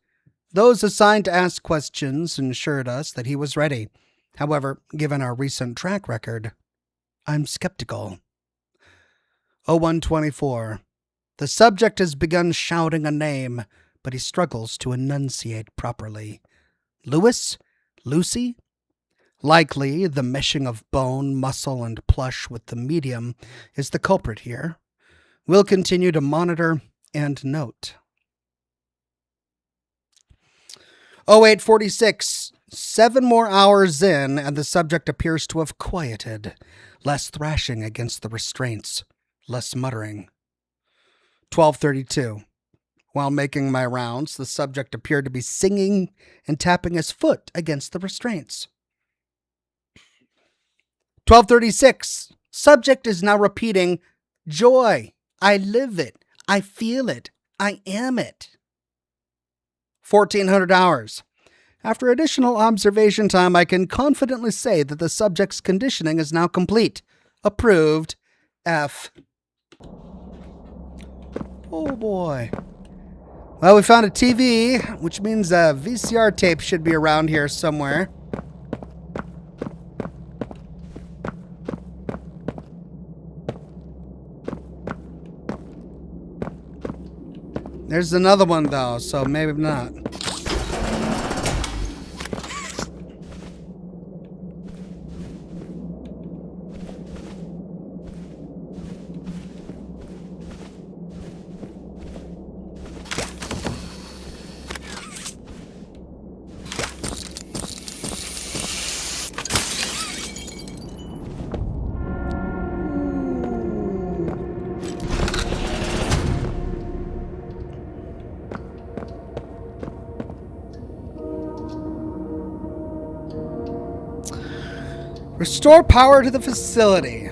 Those assigned to ask questions assured us that he was ready. However, given our recent track record, I'm skeptical. 0124. The subject has begun shouting a name, but he struggles to enunciate properly. Lewis? Lucy? Likely, the meshing of bone, muscle, and plush with the medium is the culprit here. We'll continue to monitor and note. 0846. 7 more hours in, and the subject appears to have quieted. Less thrashing against the restraints. Less muttering. 1232. While making my rounds, the subject appeared to be singing and tapping his foot against the restraints. 1236. Subject is now repeating, joy. I live it. I feel it. I am it. 1400 hours. After additional observation time, I can confidently say that the subject's conditioning is now complete. Approved. F. Oh boy. Well, we found a TV, which means a VCR tape should be around here somewhere. There's another one, though, so maybe not. Restore power to the facility.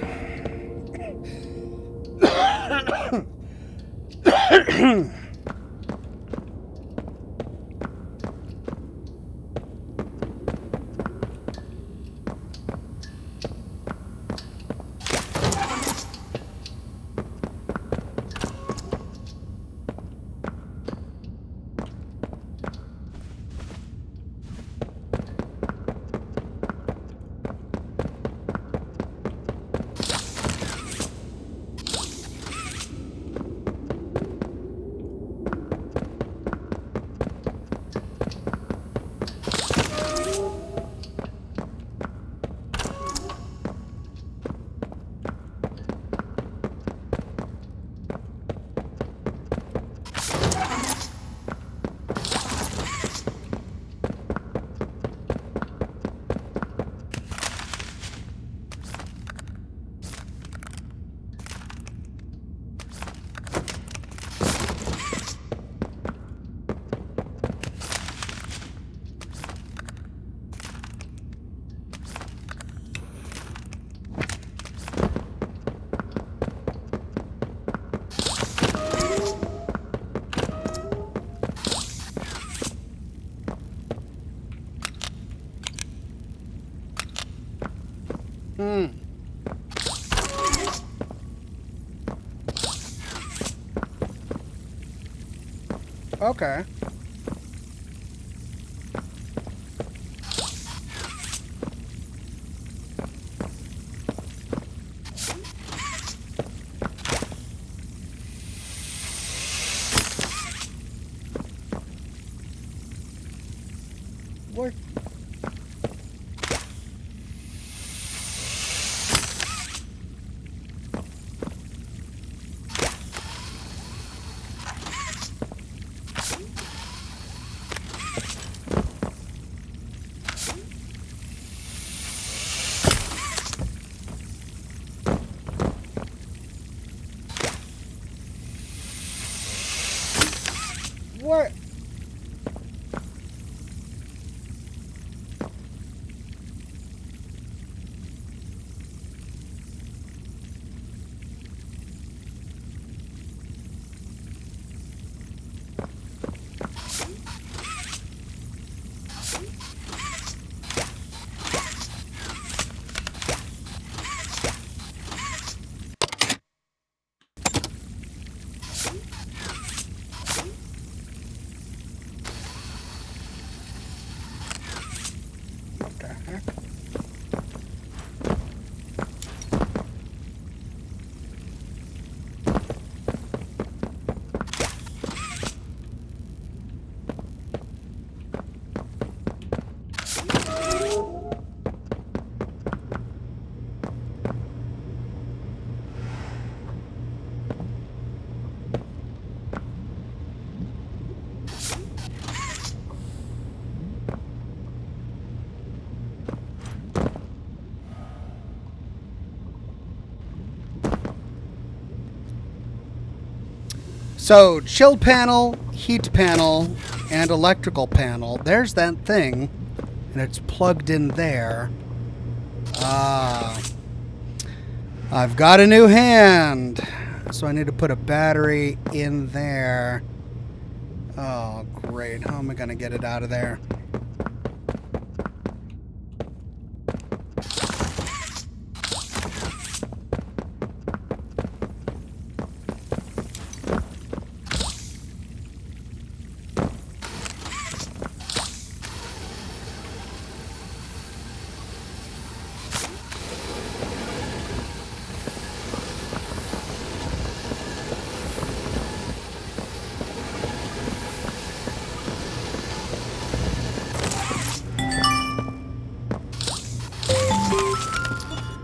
Okay. What? What? So, chill panel, heat panel, and electrical panel. There's that thing. And it's plugged in there. Ah. I've got a new hand. So I need to put a battery in there. Oh, great. How am I going to get it out of there?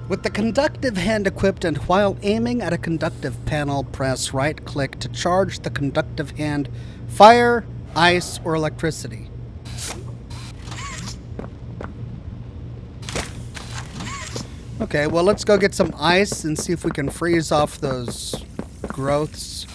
With the conductive hand equipped and while aiming at a conductive panel, press right click to charge the conductive hand, fire, ice, or electricity. Okay, well, let's go get some ice and see if we can freeze off those growths.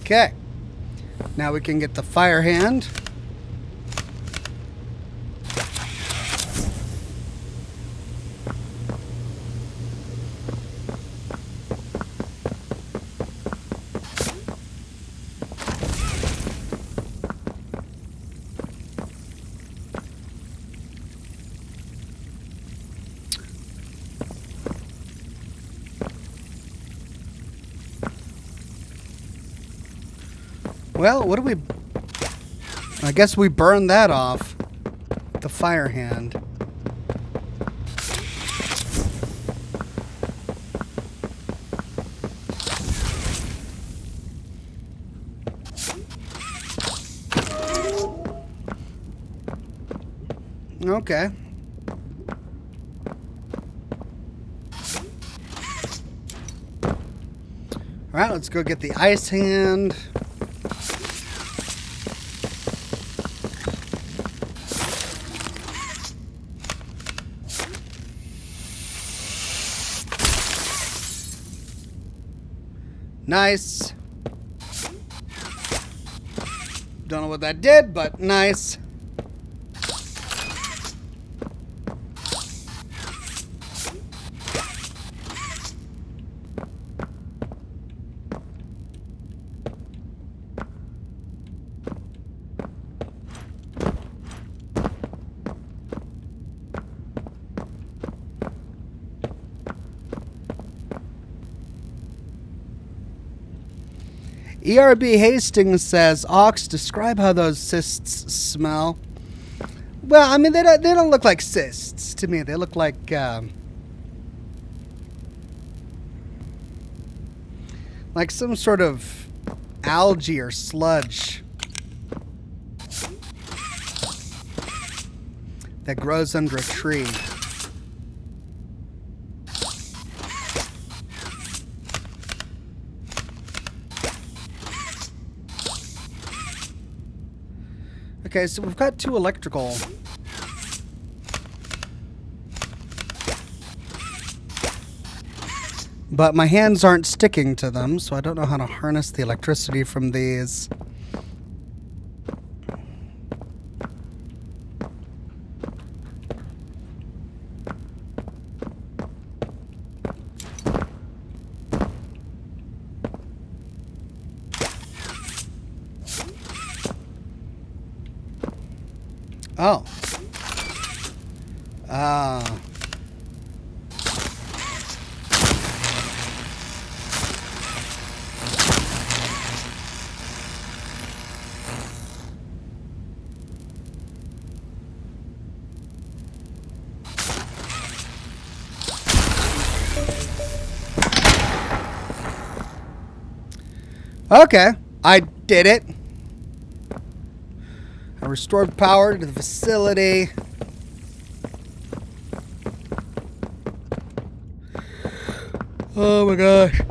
Okay, now we can get the fire hand. Well, what do we... I guess we burn that off. The fire hand. Okay. All right, let's go get the ice hand. Nice. Don't know what that did, but nice. ERB Hastings says, Ox, describe how those cysts smell. Well, I mean, they don't look like cysts to me. They look like some sort of algae or sludge that grows under a tree. Okay, so we've got two electrical. But my hands aren't sticking to them, so I don't know how to harness the electricity from these. Oh. Okay, I did it. restored power to the facility. Oh my gosh.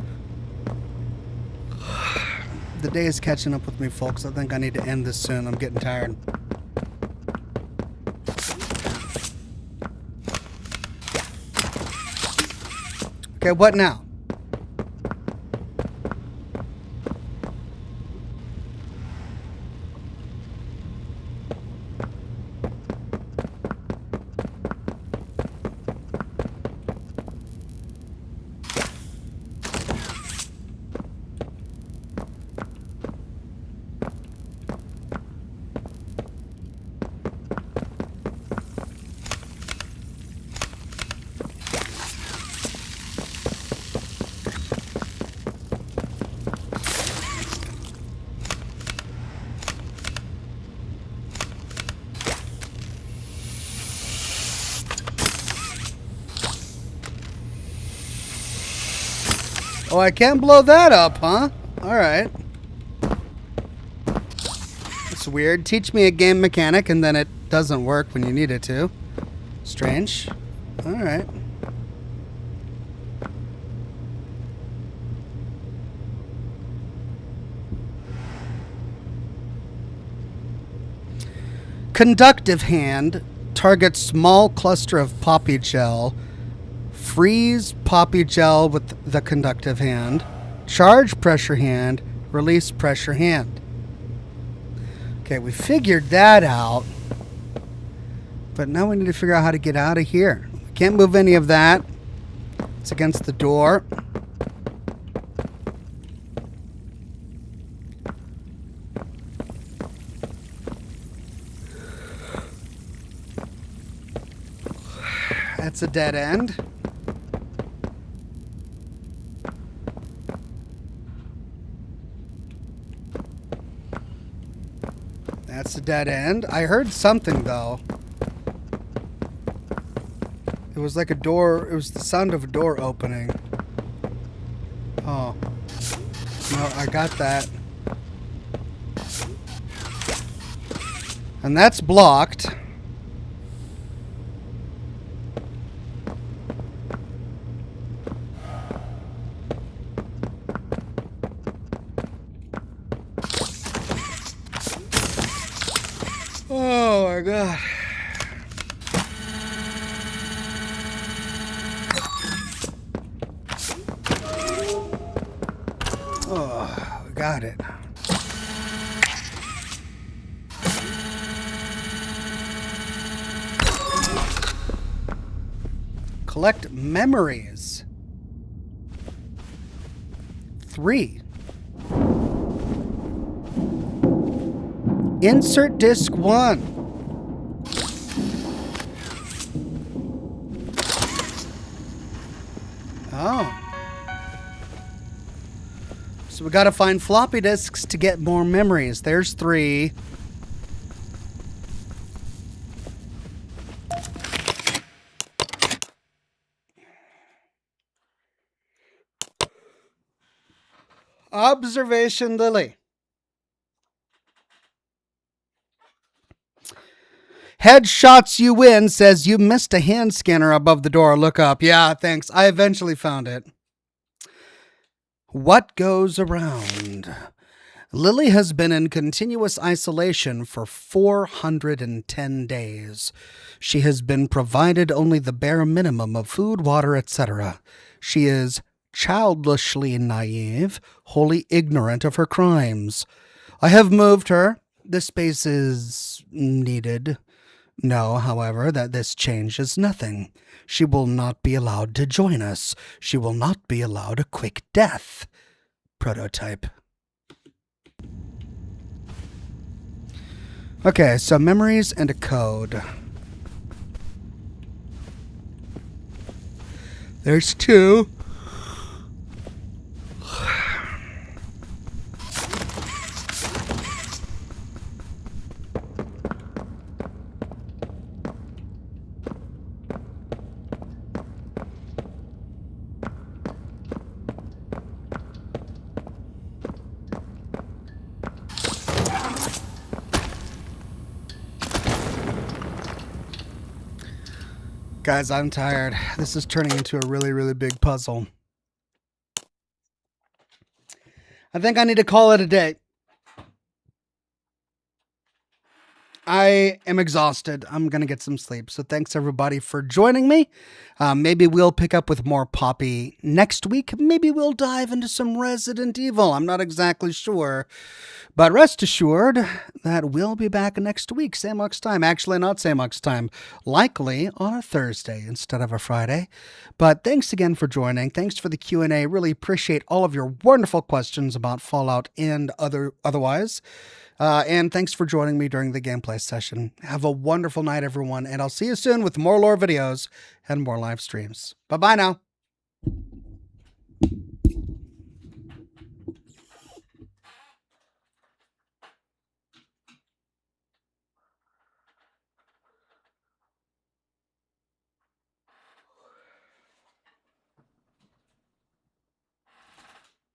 The day is catching up with me, folks. I think I need to end this soon. I'm getting tired. Okay, what now? Oh, I can't blow that up, huh? Alright. That's weird. Teach me a game mechanic and then it doesn't work when you need it to. Strange. Alright. Conductive hand. Target small cluster of poppy gel. Freeze poppy gel with the conductive hand. Charge pressure hand. Release pressure hand. Okay, we figured that out. But now we need to figure out how to get out of here. We can't move any of that. It's against the door. That's a dead end. That's a dead end. I heard something, though. It was like a door. It was the sound of a door opening. Oh. No, I got that. And that's blocked. Oh my god. Oh, we got it. Collect memories. 3. Insert disc 1. Oh. So we gotta find floppy disks to get more memories. There's 3. Observation Lily. Headshots you win says you missed a hand scanner above the door. Look up. Yeah, thanks. I eventually found it. What goes around? Lily has been in continuous isolation for 410 days. She has been provided only the bare minimum of food, water, etc. She is childishly naive, wholly ignorant of her crimes. I have moved her. This space is needed. Know, however, that this changes nothing. She will not be allowed to join us. She will not be allowed a quick death. Prototype. Okay, so memories and a code. There's 2. Guys, I'm tired. This is turning into a really, really big puzzle. I think I need to call it a day. I am exhausted. I'm going to get some sleep. So thanks everybody for joining me. Maybe we'll pick up with more Poppy next week. Maybe we'll dive into some Resident Evil. I'm not exactly sure. But rest assured that we'll be back next week. Same Ox time. Actually, not same Ox time. Likely on a Thursday instead of a Friday. But thanks again for joining. Thanks for the Q&A. Really appreciate all of your wonderful questions about Fallout and otherwise. And thanks for joining me during the gameplay session. Have a wonderful night, everyone, and I'll see you soon with more lore videos and more live streams. Bye-bye now.